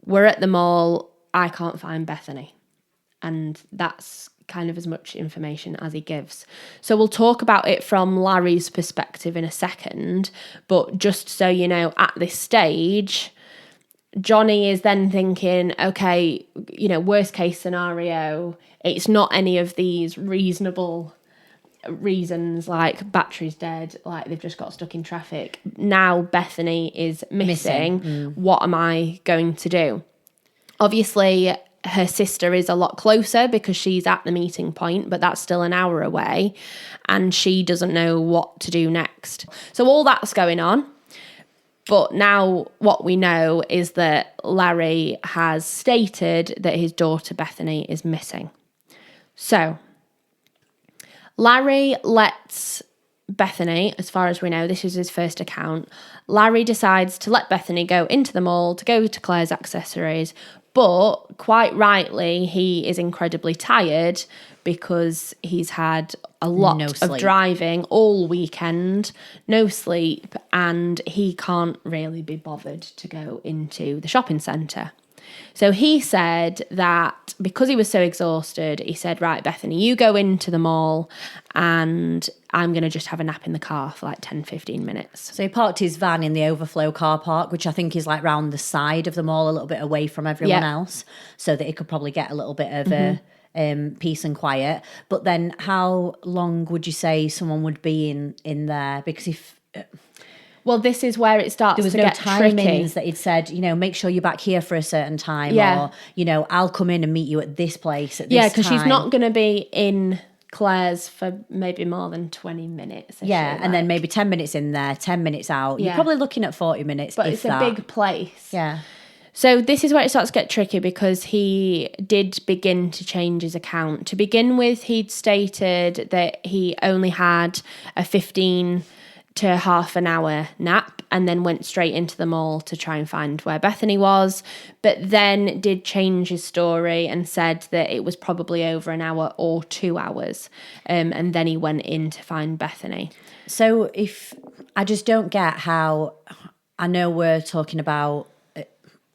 we're at the mall, I can't find Bethany. And that's kind of as much information as he gives. So we'll talk about it from Larry's perspective in a second. But just so you know, at this stage, Johnny is then thinking, okay, you know, worst case scenario, it's not any of these reasonable reasons like battery's dead, like they've just got stuck in traffic. Now Bethany is missing. What am I going to do? Obviously, her sister is a lot closer because she's at the meeting point, but that's still an hour away and she doesn't know what to do next. So all that's going on. But now what we know is that Larry has stated that his daughter Bethany is missing. So Larry lets Bethany, as far as we know, this is his first account, Larry decides to let Bethany go into the mall to go to Claire's accessories, but quite rightly, he is incredibly tired because he's had a lot of driving all weekend, no sleep, and he can't really be bothered to go into the shopping centre. So he said that because he was so exhausted, he said, right, Bethany, you go into the mall and I'm going to just have a nap in the car for like 10, 15 minutes. So he parked his van in the overflow car park, which I think is like round the side of the mall, a little bit away from everyone else, so that he could probably get a little bit of peace and quiet. But then how long would you say someone would be in there? Because if... Well, this is where it starts to get tricky. There was no timings that he'd said, you know, make sure you're back here for a certain time. Or, you know, I'll come in and meet you at this place at this time. Yeah, because she's not going to be in Claire's for maybe more than 20 minutes. Yeah, and then maybe 10 minutes in there, 10 minutes out. You're probably looking at 40 minutes. But it's a big place. Yeah. So this is where it starts to get tricky because he did begin to change his account. To begin with, he'd stated that he only had a 15 to half an hour nap and then went straight into the mall to try and find where Bethany was, but then did change his story and said that it was probably over an hour or 2 hours, and then he went in to find Bethany. So if I just don't get how, I know we're talking about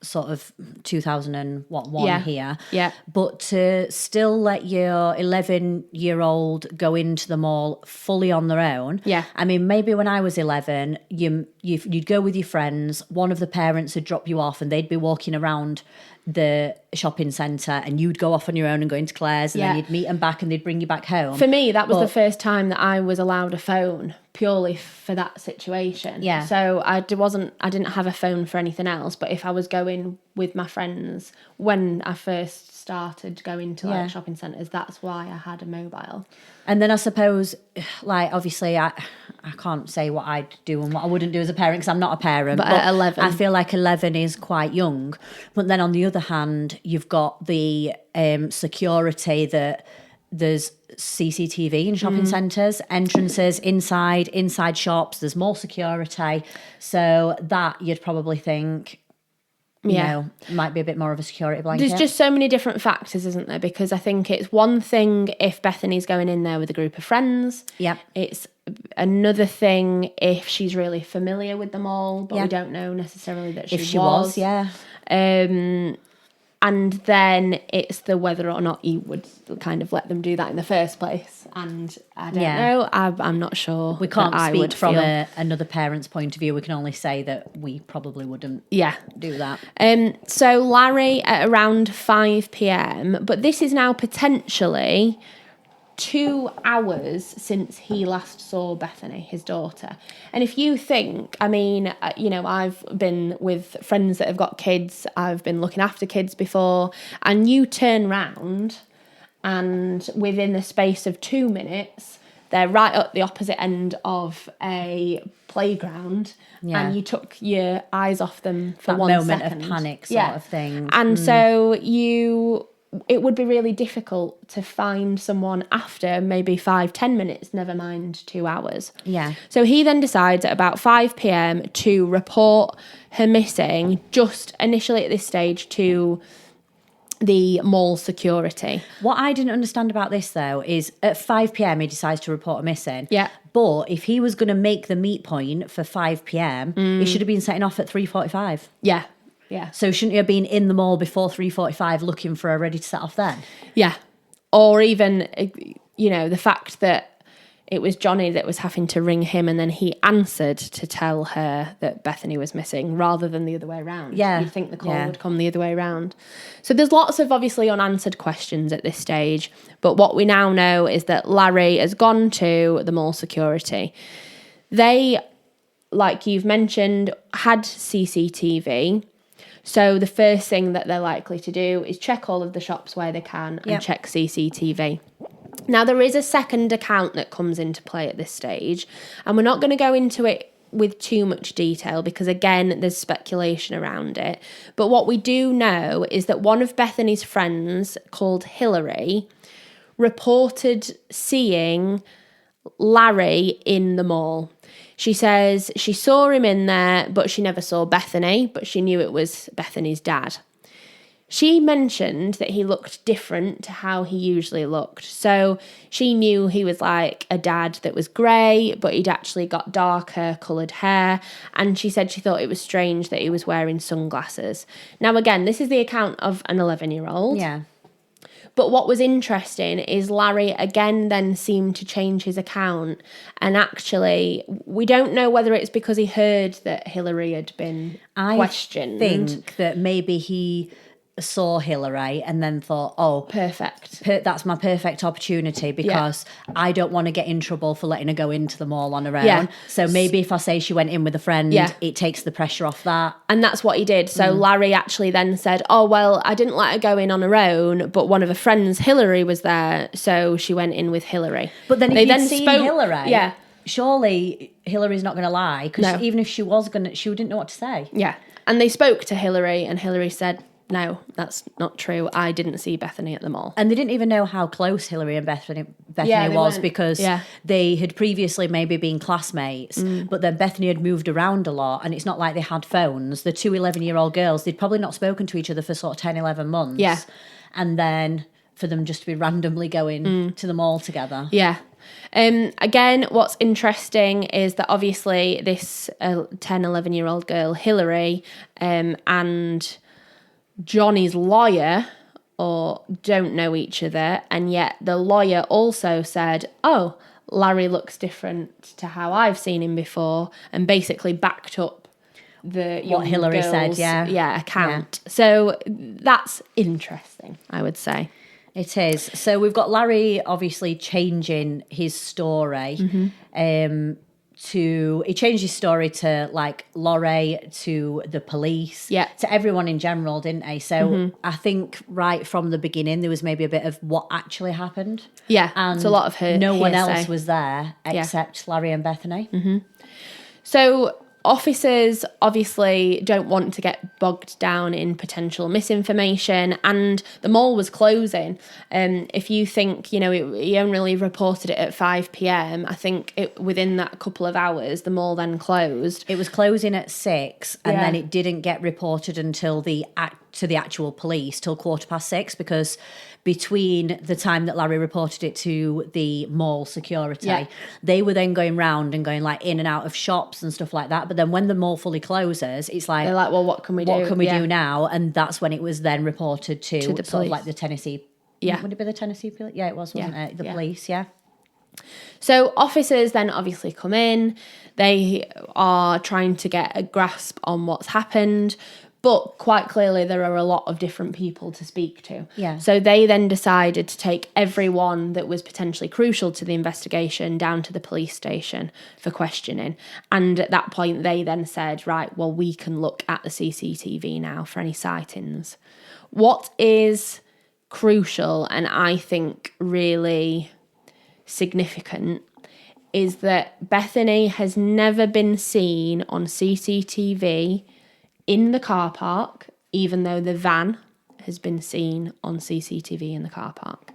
sort of 2001 here. Yeah. But to still let your 11-year-old go into the mall fully on their own. Yeah. I mean, maybe when I was 11, you'd go with your friends, one of the parents would drop you off and they'd be walking around the shopping centre and you'd go off on your own and go into Claire's and then you'd meet them back and they'd bring you back home. For me, that was the first time that I was allowed a phone purely for that situation. Yeah. So I didn't have a phone for anything else, but if I was going with my friends when I first started going to like shopping centres, that's why I had a mobile. And then I suppose, like, obviously I can't say what I'd do and what I wouldn't do as a parent because I'm not a parent. But at 11. I feel like 11 is quite young. But then on the other hand, you've got the security that there's CCTV in shopping centres, entrances, inside shops, there's more security. So that you'd probably think... You know, might be a bit more of a security blanket. There's just so many different factors, isn't there? Because I think it's one thing if Bethany's going in there with a group of friends. Yeah. It's another thing if she's really familiar with them all, but we don't know necessarily that she was. Yeah. And then it's the whether or not you would kind of let them do that in the first place. And I don't know. I'm not sure. We can't speak from another parent's point of view. We can only say that we probably wouldn't do that. So Larry at around 5 p.m, but this is now potentially 2 hours since he last saw Bethany, his daughter. And if you think, I mean, I've been with friends that have got kids, I've been looking after kids before, and you turn round and within the space of 2 minutes, they're right at the opposite end of a playground, and you took your eyes off them for that 1 moment second. of panic sort of thing. And so it would be really difficult to find someone after maybe 5-10 minutes, never mind 2 hours. Yeah. So he then decides at about 5 p.m. to report her missing, just initially at this stage to the mall security. What I didn't understand about this, though, is at 5 p.m. he decides to report her missing. Yeah. But if he was going to make the meet point for 5 p.m, he should have been setting off at 3:45. Yeah. Yeah. So shouldn't he have been in the mall before 3:45 looking for her ready to set off then? Yeah. Or even, the fact that it was Johnny that was having to ring him and then he answered to tell her that Bethany was missing rather than the other way around. Yeah. You'd think the call would come the other way around. So there's lots of obviously unanswered questions at this stage. But what we now know is that Larry has gone to the mall security. They, like you've mentioned, had CCTV. So the first thing that they're likely to do is check all of the shops where they can and check CCTV. Now, there is a second account that comes into play at this stage, and we're not going to go into it with too much detail because, again, there's speculation around it. But what we do know is that one of Bethany's friends, called Hillary, reported seeing Larry in the mall. She says she saw him in there, but she never saw Bethany, but she knew it was Bethany's dad. She mentioned that he looked different to how he usually looked. So she knew he was like a dad that was grey, but he'd actually got darker coloured hair. And she said she thought it was strange that he was wearing sunglasses. Now, again, this is the account of an 11-year-old. Yeah. But what was interesting is Larry again then seemed to change his account. And actually, we don't know whether it's because he heard that Hillary had been questioned. I think that maybe he saw Hillary and then thought, perfect. That's my perfect opportunity because I don't want to get in trouble for letting her go into the mall on her own. Yeah. So maybe if I say she went in with a friend, it takes the pressure off that. And that's what he did. So Larry actually then said, I didn't let her go in on her own, but one of her friends, Hillary, was there, so she went in with Hillary. But then if you'd seen Hillary, yeah, surely Hillary's not going to lie because even if she was going to, she didn't know what to say. Yeah. And they spoke to Hillary and Hillary said, no, that's not true. I didn't see Bethany at the mall. And they didn't even know how close Hillary and Bethany was because they had previously maybe been classmates, but then Bethany had moved around a lot and it's not like they had phones. The two 11-year-old girls, they'd probably not spoken to each other for sort of 10, 11 months. Yeah. And then for them just to be randomly going to the mall together. Yeah. Again, what's interesting is that obviously this 10, 11-year-old girl, Hillary, and Johnny's lawyer don't know each other, and yet the lawyer also said, Larry looks different to how I've seen him before, and basically backed up what Hillary said, account. Yeah. So that's interesting, I would say. It is. So we've got Larry obviously changing his story. He changed his story to like Laurie, to the police, to everyone in general, didn't he? So I think right from the beginning there was maybe a bit of what actually happened. Yeah, and it's a lot of her. No one else was there except Larry and Bethany. So officers obviously don't want to get bogged down in potential misinformation, and the mall was closing. If you think, he only reported it at 5 p.m, I think within that couple of hours, the mall then closed. It was closing at 6, and then it didn't get reported until to the actual police till 6:15, because between the time that Larry reported it to the mall security, they were then going round and going like in and out of shops and stuff like that. But then when the mall fully closes, it's like, they're like, well, what can we do? What can we do now? And that's when it was then reported to the sort police. of like the Tennessee. Would it be the Tennessee police? Yeah, it was, wasn't it? The police, So officers then obviously come in. They are trying to get a grasp on what's happened. But quite clearly, there are a lot of different people to speak to. Yeah. So they then decided to take everyone that was potentially crucial to the investigation down to the police station for questioning. And at that point, they then said, right, well, we can look at the CCTV now for any sightings. What is crucial, and I think really significant, is that Bethany has never been seen on CCTV in the car park, even though the van has been seen on CCTV in the car park.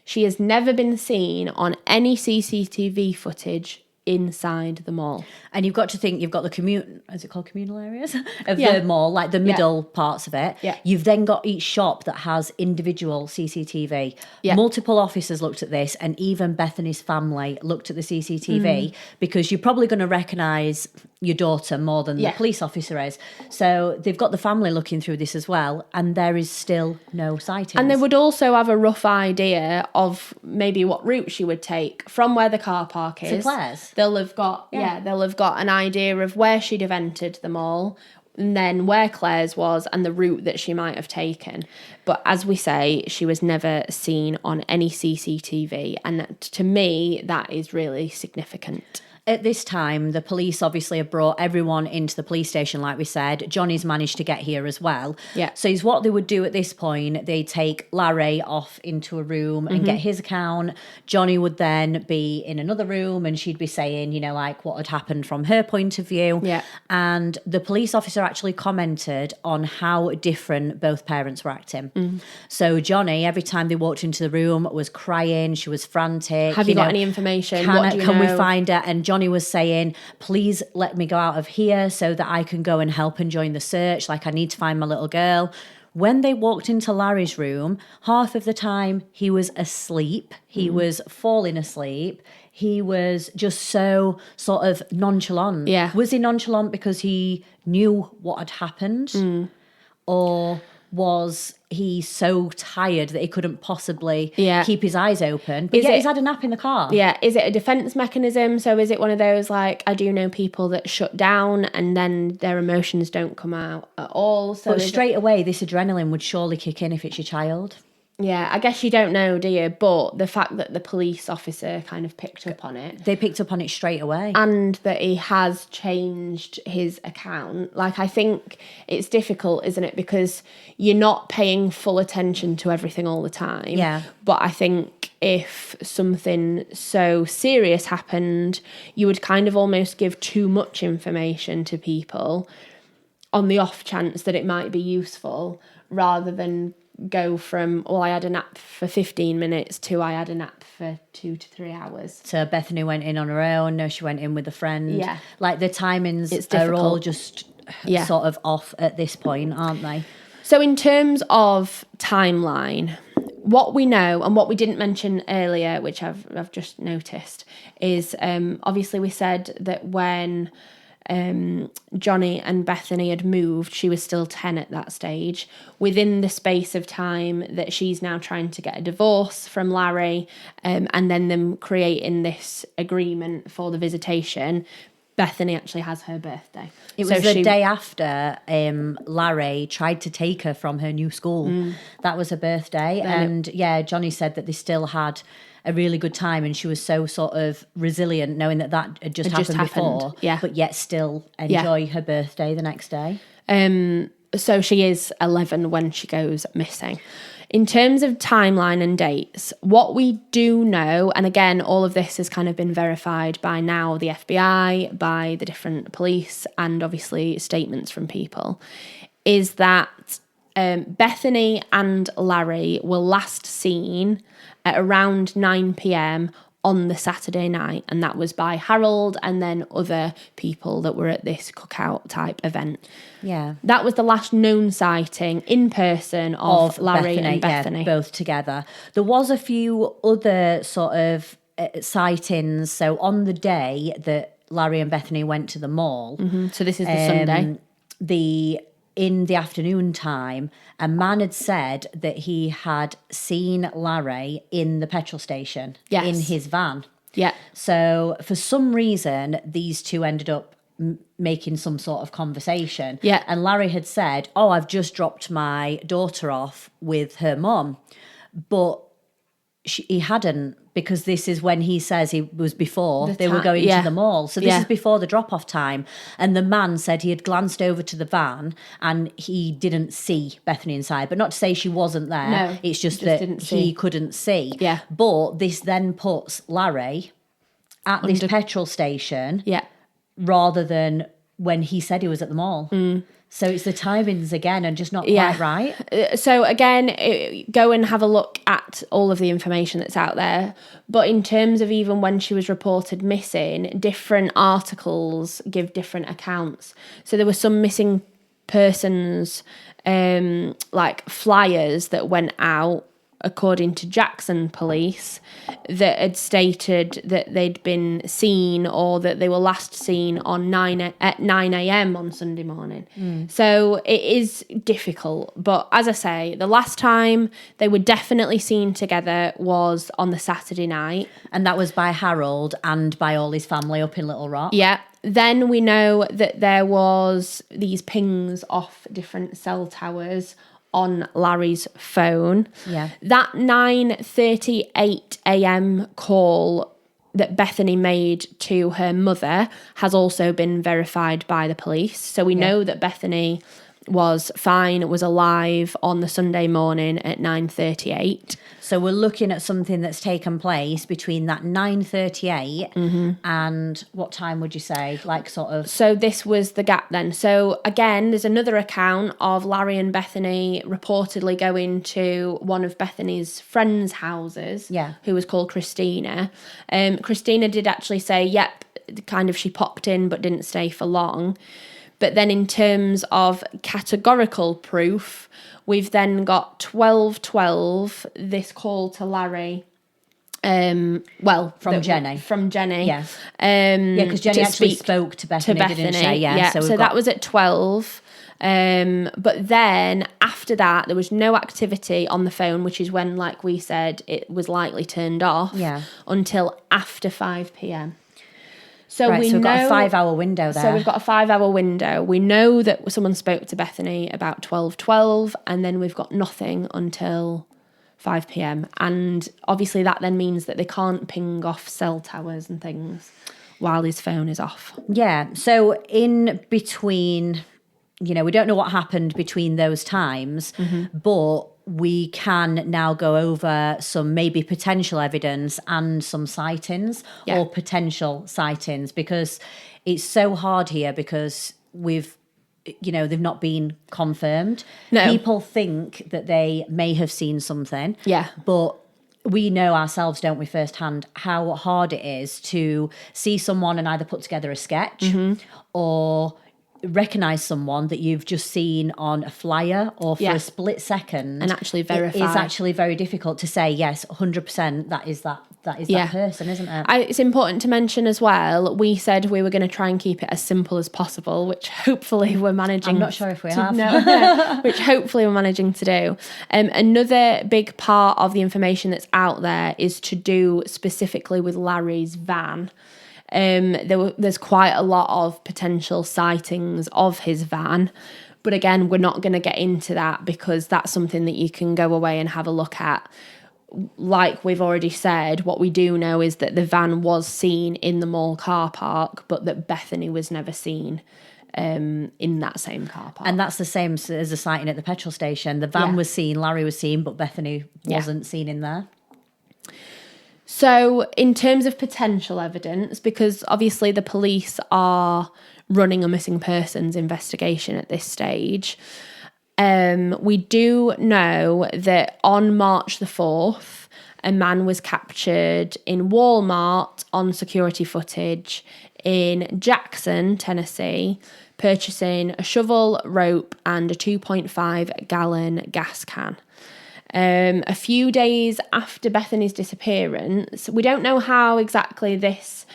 She has never been seen on any CCTV footage inside the mall. And you've got to think, you've got the communal areas of the mall, like the middle parts of it. Yeah. You've then got each shop that has individual CCTV. Yeah. Multiple officers looked at this, and even Bethany's family looked at the CCTV because you're probably going to recognise your daughter more than the police officer is. So they've got the family looking through this as well, and there is still no sightings. And they would also have a rough idea of maybe what route she would take from where the car park is. To Claire's. They'll have got they'll have got an idea of where she'd have entered the mall, and then where Claire's was and the route that she might have taken. But as we say, she was never seen on any CCTV, and to me that is really significant. At this time, the police obviously have brought everyone into the police station, like we said. Johnny's managed to get here as well. Yeah. So is what they would do at this point. They take Larry off into a room and get his account. Johnny would then be in another room, and she'd be saying, you know, like what had happened from her point of view. Yeah. And the police officer actually commented on how different both parents were acting. So Johnny, every time they walked into the room, was crying. She was frantic. Have you got any information? What do you can we know? find her? And Johnny was saying, please let me go out of here so that I can go and help and join the search. Like, I need to find my little girl. When they walked into Larry's room, half of the time he was asleep. He was falling asleep. He was just so sort of nonchalant. Yeah. Was he nonchalant because he knew what had happened? Or was he so tired that he couldn't possibly keep his eyes open? But he's had a nap in the car. Yeah, is it a defense mechanism? So is it one of those, like, I do know people that shut down and then their emotions don't come out at all? So But straight away, this adrenaline would surely kick in if it's your child. Yeah, I guess you don't know, do you? But the fact that the police officer kind of picked up on it. They picked up on it straight away. And that he has changed his account. Like, I think it's difficult, isn't it? Because you're not paying full attention to everything all the time. Yeah. But I think if something so serious happened, you would kind of almost give too much information to people on the off chance that it might be useful, rather than go from, well, I had a nap for 15 minutes to I had a nap for 2 to 3 hours. So Bethany went in on her own. No, she went in with a friend. Yeah. Like, the timings It's are all difficult. just sort of off at this point, aren't they? So in terms of timeline, what we know and what we didn't mention earlier, which I've just noticed, is obviously we said that when Johnny and Bethany had moved, she was still 10 at that stage. Within the space of time that she's now trying to get a divorce from Larry, and then them creating this agreement for the visitation, Bethany actually has her birthday. It was the day after Larry tried to take her from her new school. That was her birthday. And Johnny said that they still had a really good time, and she was so sort of resilient knowing that had just happened before, but yet still enjoy her birthday the next day. So she is 11 when she goes missing. In terms of timeline and dates, what we do know, and again, all of this has kind of been verified by now the FBI, by the different police, and obviously statements from people, is that Bethany and Larry were last seen at around 9 p.m. on the Saturday night, and that was by Harold and then other people that were at this cookout type event. Yeah. That was the last known sighting in person of Larry and Bethany. Yeah, both together. There was a few other sort of sightings. So on the day that Larry and Bethany went to the mall, So this is the Sunday. In the afternoon time, a man had said that he had seen Larry in the petrol station, in his van. Yeah. So for some reason, these two ended up making some sort of conversation. Yeah. And Larry had said, "Oh, I've just dropped my daughter off with her mum," but he hadn't, because this is when he says he was before they were going to the mall. So this is before the drop-off time. And the man said he had glanced over to the van and he didn't see Bethany inside. But not to say she wasn't there. No, it's just that he couldn't see. Yeah. But this then puts Larry at this petrol station rather than when he said he was at the mall. So it's the timings again and just not quite right. So again, go and have a look at all of the information that's out there. But in terms of even when she was reported missing, different articles give different accounts. So there were some missing persons, like flyers that went out, according to Jackson police, that had stated that they'd been seen or that they were last seen at 9 a.m. on Sunday morning. So it is difficult. But as I say, the last time they were definitely seen together was on the Saturday night. And that was by Harold and by all his family up in Little Rock. Yeah. Then we know that there was these pings off different cell towers on Larry's phone. Yeah. That 9:38 a.m. call that Bethany made to her mother has also been verified by the police. So we know that Bethany was fine, was alive on the Sunday morning at 9:38. So we're looking at something that's taken place between that 9:38 and what time would you say? Like sort of... So this was the gap then. So again, there's another account of Larry and Bethany reportedly going to one of Bethany's friends' houses, who was called Christina. Christina did actually say, yep, kind of she popped in but didn't stay for long. But then in terms of categorical proof, we've then got 12:12, this call to Larry. From Jenny. From Jenny. Yeah. Because Jenny actually spoke to Bethany, didn't she? Yeah. So that was at 12. But then after that, there was no activity on the phone, which is when, like we said, it was likely turned off until after 5 p.m. So we've got a 5-hour window there. So we've got a 5-hour window. We know that someone spoke to Bethany about 12:12, and then we've got nothing until 5 p.m. And obviously that then means that they can't ping off cell towers and things while his phone is off. Yeah. So in between, we don't know what happened between those times, but we can now go over some maybe potential evidence and some sightings or potential sightings, because it's so hard here because they've not been confirmed. No. People think that they may have seen something. Yeah. But we know ourselves, don't we, firsthand, how hard it is to see someone and either put together a sketch or recognise someone that you've just seen on a flyer or for a split second and actually verify. It's actually very difficult to say, yes, 100% that is that person, isn't it? It's important to mention as well, we said we were going to try and keep it as simple as possible, which hopefully we're managing. I'm not sure if we have. No, which hopefully we're managing to do. Another big part of the information that's out there is to do specifically with Larry's van. There's quite a lot of potential sightings of his van. But again, we're not going to get into that because that's something that you can go away and have a look at. Like we've already said, what we do know is that the van was seen in the mall car park, but that Bethany was never seen in that same car park. And that's the same as the sighting at the petrol station. The van was seen, Larry was seen, but Bethany wasn't seen in there. So in terms of potential evidence, because obviously the police are running a missing persons investigation at this stage, we do know that on March the 4th, a man was captured in Walmart on security footage in Jackson, Tennessee, purchasing a shovel, rope, and a 2.5 gallon gas can. A few days after Bethany's disappearance, we don't know how exactly this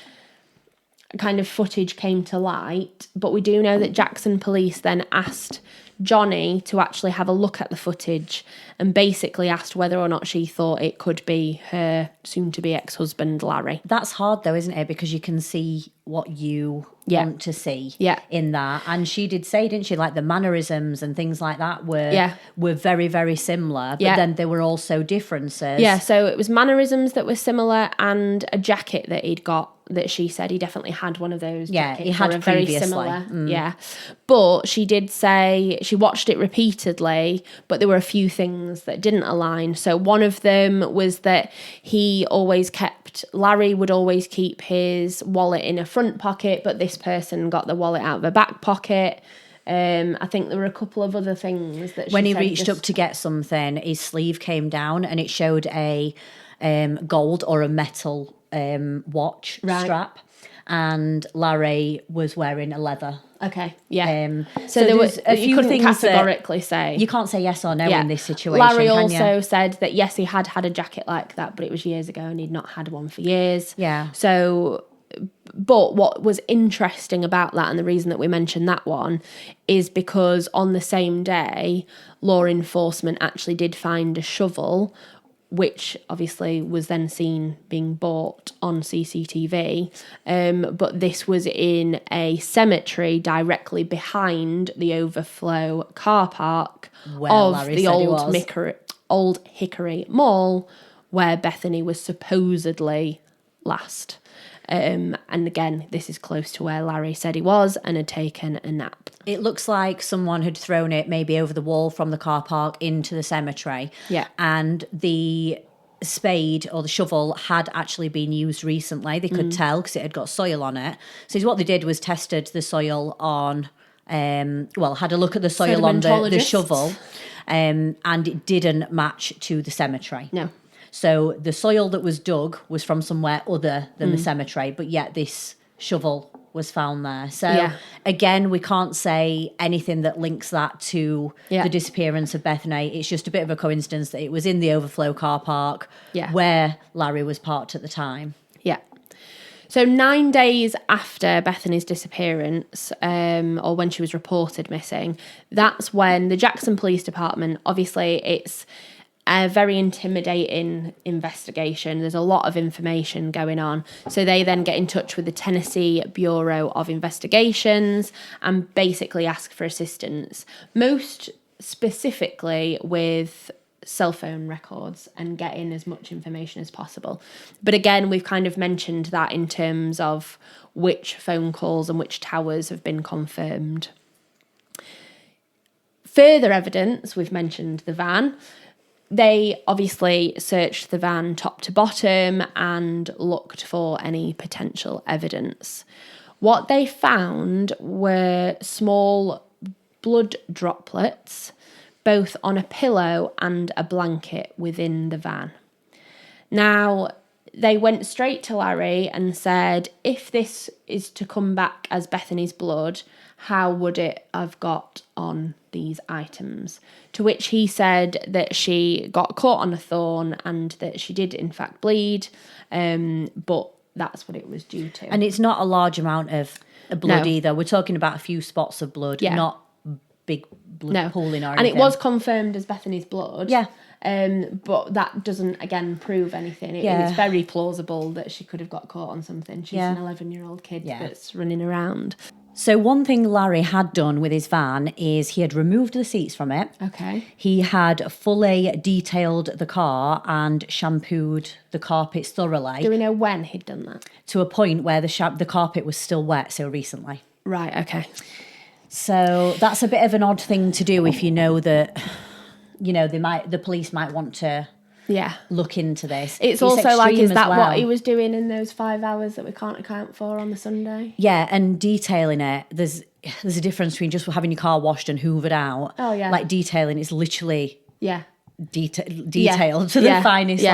kind of footage came to light, but we do know that Jackson police then asked Johnny to actually have a look at the footage and basically asked whether or not she thought it could be her soon-to-be ex-husband, Larry. That's hard though, isn't it? Because you can see what you want to see in that. And she did say, didn't she, like the mannerisms and things like that were very, very similar, but then there were also differences. Yeah, so it was mannerisms that were similar and a jacket that he'd got that she said he definitely had one of those jackets. He had very previously. similar. Yeah. But she did say she watched it repeatedly, but there were a few things that didn't align. So one of them was that Larry would always keep his wallet in a front pocket, but this person got the wallet out of a back pocket. I think there were a couple of other things that when he reached up to get something, his sleeve came down and it showed a gold or a metal watch strap, and Larry was wearing a leather. Okay, yeah. So there was a few things categorically say. You can't say yes or no in this situation. Larry also said that yes, he had a jacket like that, but it was years ago and he'd not had one for years. Yeah. So, but what was interesting about that, and the reason that we mentioned that one, is because on the same day, law enforcement actually did find a shovel, which obviously was then seen being bought on CCTV. But this was in a cemetery directly behind the overflow car park of Larry the old Hickory Mall, where Bethany was supposedly last. And again, this is close to where Larry said he was and had taken a nap. It looks like someone had thrown it maybe over the wall from the car park into the cemetery. Yeah. And the spade or the shovel had actually been used recently. They could tell because it had got soil on it. So what they did was tested the soil on, had a look at the soil on the shovel, and it didn't match to the cemetery. No. So the soil that was dug was from somewhere other than the cemetery, but yet this shovel was found there. So again, we can't say anything that links that to the disappearance of Bethany. It's just a bit of a coincidence that it was in the overflow car park where Larry was parked at the time. Yeah. So 9 days after Bethany's disappearance, or when she was reported missing, that's when the Jackson Police Department, obviously it's a very intimidating investigation. There's a lot of information going on. So they then get in touch with the Tennessee Bureau of Investigations and basically ask for assistance, most specifically with cell phone records and getting as much information as possible. But again, we've kind of mentioned that in terms of which phone calls and which towers have been confirmed. Further evidence, we've mentioned the van. They obviously searched the van top to bottom and looked for any potential evidence. What they found were small blood droplets, both on a pillow and a blanket within the van. Now, they went straight to Larry and said, if this is to come back as Bethany's blood, how would it have got on these items? To which he said that she got caught on a thorn and that she did in fact bleed, but that's what it was due to. And it's not a large amount of blood either. We're talking about a few spots of blood, not big blood pooling or anything. And it was confirmed as Bethany's blood. Yeah. But that doesn't, again, prove anything. It's very plausible that she could have got caught on something. She's an 11-year-old kid that's running around. So one thing Larry had done with his van is he had removed the seats from it. Okay. He had fully detailed the car and shampooed the carpets thoroughly. Do we know when he'd done that? To a point where the carpet was still wet, so recently. Right, okay. So that's a bit of an odd thing to do if you know that, the police might want to look into this. It's also like, is that what he was doing in those 5 hours that we can't account for on the Sunday? Yeah, and detailing it, there's a difference between just having your car washed and hoovered out. Oh, yeah. Like detailing is literally detailed to the finest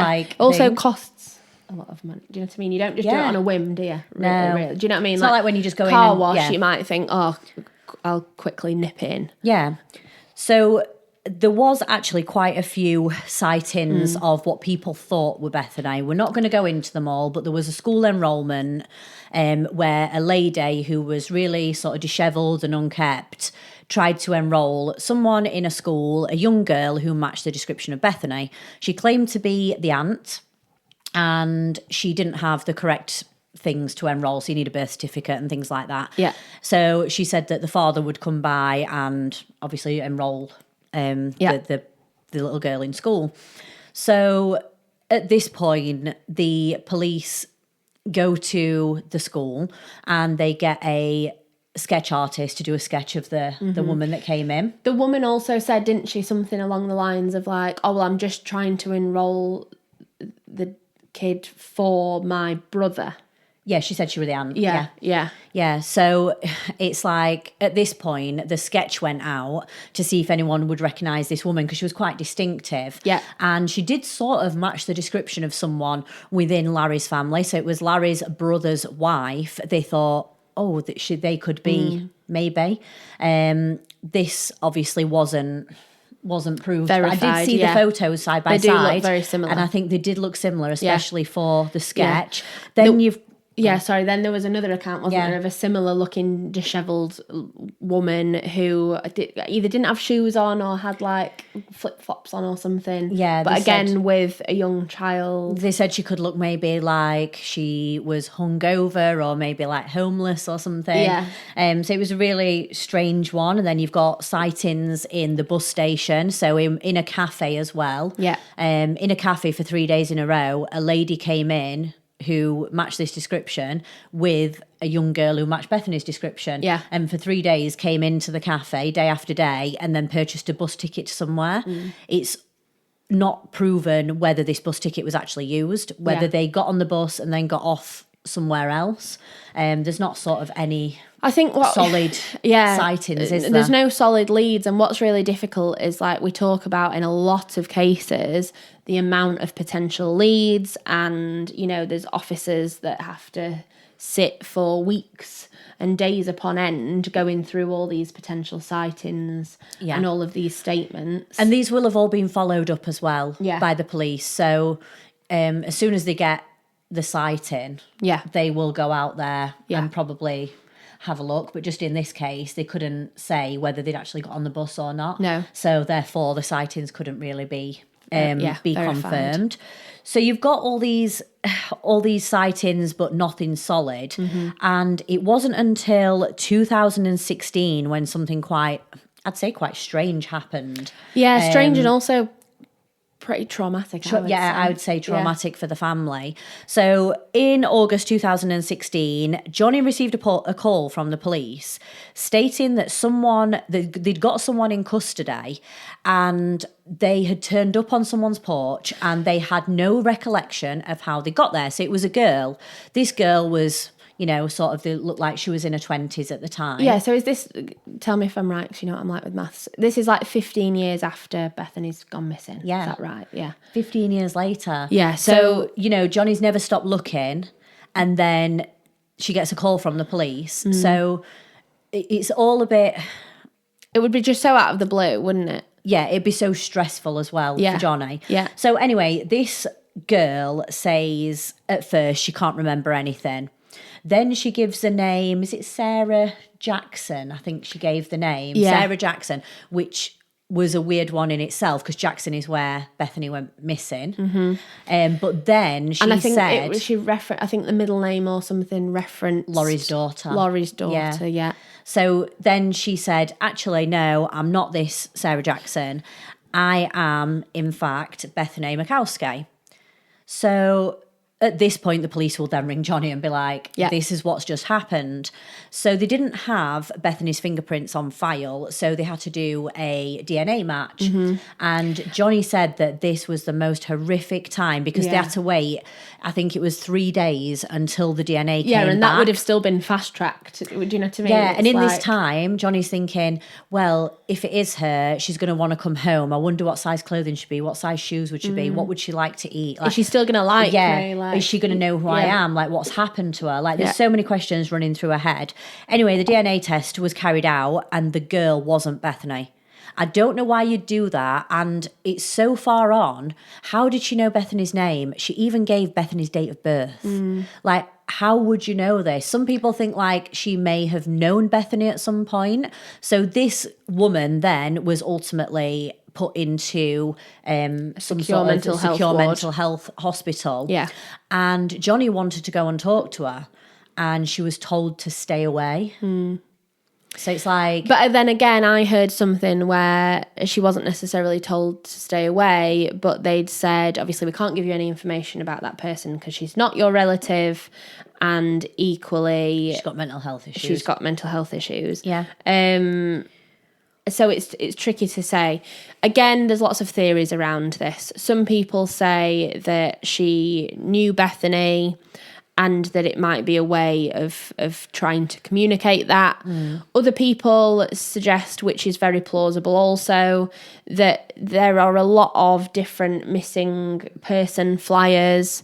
also thing. Costs a lot of money. Do you know what I mean? You don't just do it on a whim, do you? No. Really. Do you know what I mean? It's not like when you just go in car wash, you might think, oh, I'll quickly nip in. Yeah. So there was actually quite a few sightings of what people thought were Bethany. We're not going to go into them all, but there was a school enrolment where a lady who was really sort of dishevelled and unkept tried to enrol someone in a school, a young girl who matched the description of Bethany. She claimed to be the aunt, and she didn't have the correct things to enrol, so you need a birth certificate and things like that. Yeah. So she said that the father would come by and obviously enrol the little girl in school. So at this point, the police go to the school and they get a sketch artist to do a sketch of the woman that came in. The woman also said, didn't she, something along the lines of like, oh, well, I'm just trying to enrol the kid for my brother. Yeah, she said she was the aunt. Yeah. So it's like at this point, the sketch went out to see if anyone would recognise this woman because she was quite distinctive. Yeah. And she did sort of match the description of someone within Larry's family. So it was Larry's brother's wife. They thought, oh, they could be maybe. This obviously wasn't proved. Verified, I did see the photos side by side. They do look very similar. And I think they did look similar, especially for the sketch. Yeah. Then then there was another account, wasn't there, of a similar looking dishevelled woman who either didn't have shoes on or had like flip-flops on or something. Yeah. But again, with a young child. They said she could look maybe like she was hungover or maybe like homeless or something. Yeah. So it was a really strange one. And then you've got sightings in the bus station. So in a cafe as well. Yeah. In a cafe for 3 days in a row, a lady came in who matched this description with a young girl who matched Bethany's description. Yeah. And for 3 days came into the cafe day after day and then purchased a bus ticket to somewhere. It's not proven whether this bus ticket was actually used, whether they got on the bus and then got off somewhere else. There's not sort of any solid sightings, is there? There's no solid leads, and what's really difficult is, like we talk about in a lot of cases, the amount of potential leads, and there's officers that have to sit for weeks and days upon end going through all these potential sightings and all of these statements. And these will have all been followed up as well by the police. So as soon as they get the sighting, they will go out there and probably have a look. But just in this case, they couldn't say whether they'd actually got on the bus or not. No. So therefore, the sightings couldn't really be verified. confirmed. So you've got all these sightings, but nothing solid. And it wasn't until 2016 when something quite strange happened. Yeah, strange and also pretty traumatic. I would say traumatic for the family. So in August 2016, Johnny received a call from the police stating that they'd got someone in custody and they had turned up on someone's porch and they had no recollection of how they got there. So it was a girl. This girl was, they looked like she was in her 20s at the time. Yeah, so is this, tell me if I'm right, because you know what I'm like with maths. This is like 15 years after Bethany's gone missing. Yeah. Is that right? Yeah. 15 years later. Yeah, so Johnny's never stopped looking, and then she gets a call from the police. So it's all a bit... It would be just so out of the blue, wouldn't it? Yeah, it'd be so stressful as well for Johnny. Yeah. So anyway, this girl says at first she can't remember anything. Then she gives a name. Is it Sarah Jackson? I think she gave the name. Yeah. Sarah Jackson, which was a weird one in itself because Jackson is where Bethany went missing. But then she said... I think the middle name or something referenced... Laurie's daughter. Yeah. So then she said, actually, no, I'm not this Sarah Jackson. I am, in fact, Bethany Markowski. So... At this point, the police will then ring Johnny and be like, this is what's just happened. So they didn't have Bethany's fingerprints on file, so they had to do a DNA match. And Johnny said that this was the most horrific time because they had to wait, I think it was 3 days until the DNA came back. Yeah, and that would have still been fast-tracked. Do you know what I mean? Yeah, and in this time, Johnny's thinking, well, if it is her, she's going to want to come home. I wonder what size clothing she'd be, what size shoes would she be, what would she like to eat? Is she still going to like me? Is she going to know who I am? Like, what's happened to her? Like, there's so many questions running through her head. Anyway, the DNA test was carried out and the girl wasn't Bethany. I don't know why you'd do that. And it's so far on. How did she know Bethany's name? She even gave Bethany's date of birth. Like, how would you know this? Some people think like she may have known Bethany at some point. So this woman then was ultimately put into some sort of secure mental health hospital. Yeah. And Johnny wanted to go and talk to her, and she was told to stay away. So it's like... But then again, I heard something where she wasn't necessarily told to stay away, but they'd said, obviously, we can't give you any information about that person because she's not your relative, and equally... She's got mental health issues. She's got mental health issues. Yeah. So it's tricky to say. Again, there's lots of theories around this. Some people say that she knew Bethany and that it might be a way of trying to communicate that. Other people suggest, which is very plausible also, that there are a lot of different missing person flyers.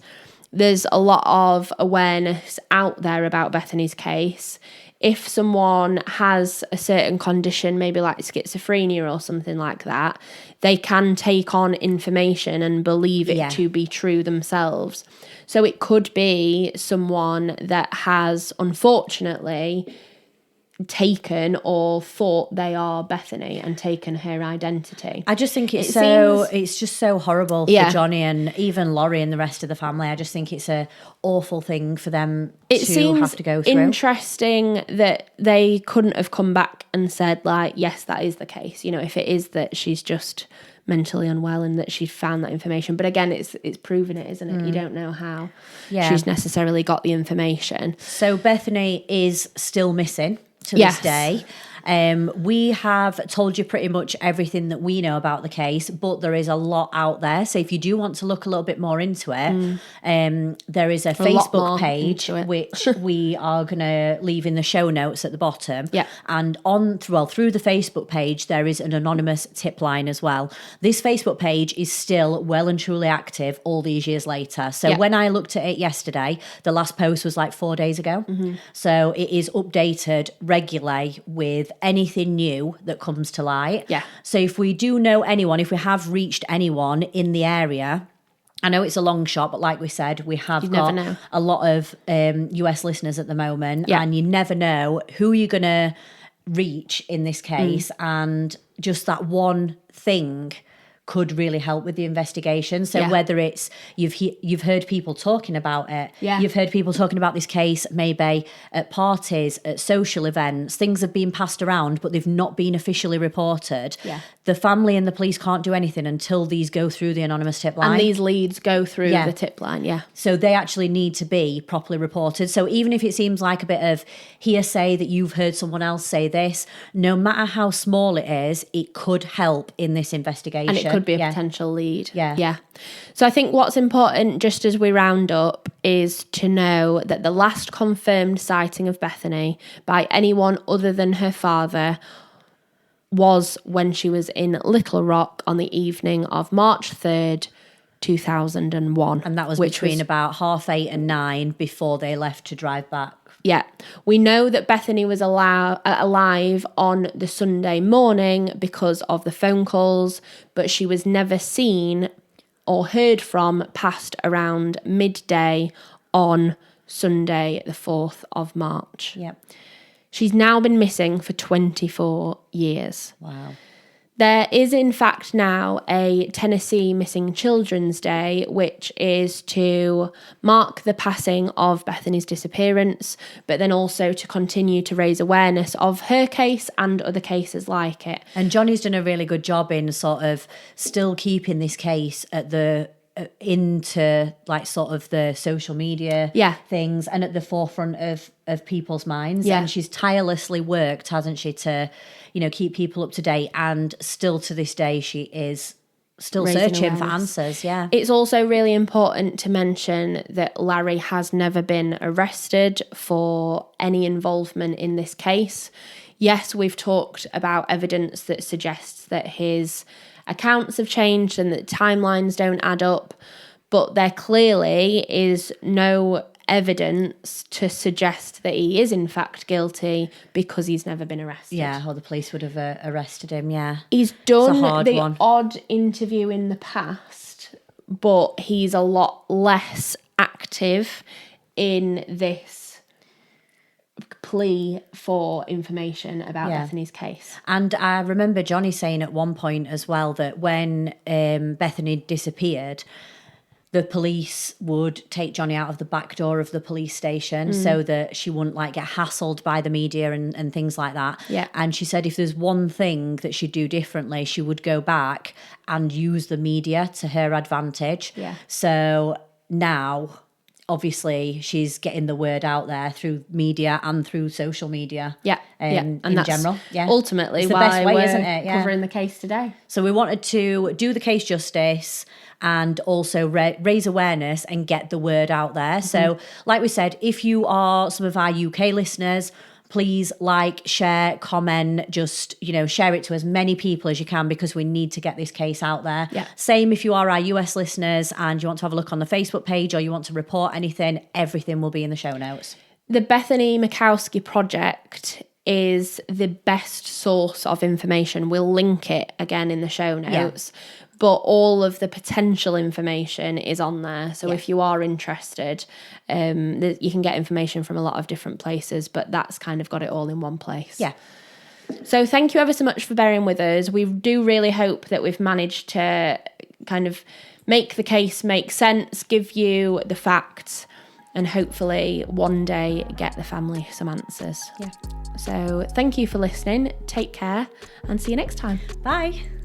There's a lot of awareness out there about Bethany's case. If someone has a certain condition, maybe like schizophrenia or something like that, they can take on information and believe it to be true themselves. So it could be someone that has, unfortunately, taken or thought they are Bethany and taken her identity. I just think it's just so horrible for Johnny and even Laurie and the rest of the family. I just think it's a awful thing for them to have to go through. Interesting that they couldn't have come back and said, like, yes, that is the case. You know, if it is that she's just mentally unwell and that she found that information. But again, it's proven it, isn't it? You don't know how she's necessarily got the information. So Bethany is still missing to this day. We have told you pretty much everything that we know about the case, but there is a lot out there. So if you do want to look a little bit more into it, there is a Facebook page, which we are going to leave in the show notes at the bottom. Yeah. And through the Facebook page, there is an anonymous tip line as well. This Facebook page is still well and truly active all these years later. So when I looked at it yesterday, the last post was like 4 days ago. So it is updated regularly with anything new that comes to light. Yeah. So if we do know anyone, if we have reached anyone in the area, I know it's a long shot, but like we said, we have got a lot of US listeners at the moment, and you never know who you're going to reach in this case, and just that one thing could really help with the investigation. So whether it's you've heard people talking about it, you've heard people talking about this case maybe at parties, at social events, things have been passed around but they've not been officially reported. The family and the police can't do anything until these go through the anonymous tip line. And these leads go through the tip line, So they actually need to be properly reported. So even if it seems like a bit of hearsay that you've heard someone else say this, no matter how small it is, it could help in this investigation. And it could be a potential lead. Yeah. So I think what's important, just as we round up, is to know that the last confirmed sighting of Bethany by anyone other than her father was when she was in Little Rock on the evening of March 3rd, 2001. And that was between about 8:30 and 9 before they left to drive back. Yeah. We know that Bethany was alive on the Sunday morning because of the phone calls, but she was never seen or heard from past around midday on Sunday, the 4th of March. Yep. She's now been missing for 24 years. Wow. There is, in fact, now a Tennessee Missing Children's Day, which is to mark the passing of Bethany's disappearance, but then also to continue to raise awareness of her case and other cases like it. And Johnny's done a really good job in sort of still keeping this case at the into like sort of the social media things and at the forefront of people's minds. And she's tirelessly worked, hasn't she, to, you know, keep people up to date, and still to this day she is still searching for answers. It's also really important to mention that Larry has never been arrested for any involvement in this case. Yes, we've talked about evidence that suggests that his accounts have changed and that timelines don't add up, but there clearly is no evidence to suggest that he is in fact guilty because he's never been arrested. Yeah, or the police would have arrested him, yeah. He's done the one. odd interview in the past, but he's a lot less active in this plea for information about Bethany's case. And I remember Johnny saying at one point as well that when Bethany disappeared, the police would take Johnny out of the back door of the police station so that she wouldn't like get hassled by the media and things like that. Yeah. And she said if there's one thing that she'd do differently, she would go back and use the media to her advantage. Yeah. So now, obviously, she's getting the word out there through media and through social media. And in that's general. Yeah. ultimately It's the why best way, we're isn't it? Yeah. covering the case today. So we wanted to do the case justice and also raise awareness and get the word out there. So like we said, if you are some of our UK listeners, please like, share, comment, just, share it to as many people as you can because we need to get this case out there. Yeah. Same if you are our US listeners and you want to have a look on the Facebook page or you want to report anything, everything will be in the show notes. The Bethany Markowski project is the best source of information. We'll link it again in the show notes. Yeah. But all of the potential information is on there. So if you are interested, you can get information from a lot of different places, but that's kind of got it all in one place. Yeah. So thank you ever so much for bearing with us. We do really hope that we've managed to kind of make the case make sense, give you the facts, and hopefully one day get the family some answers. Yeah. So thank you for listening. Take care and see you next time. Bye.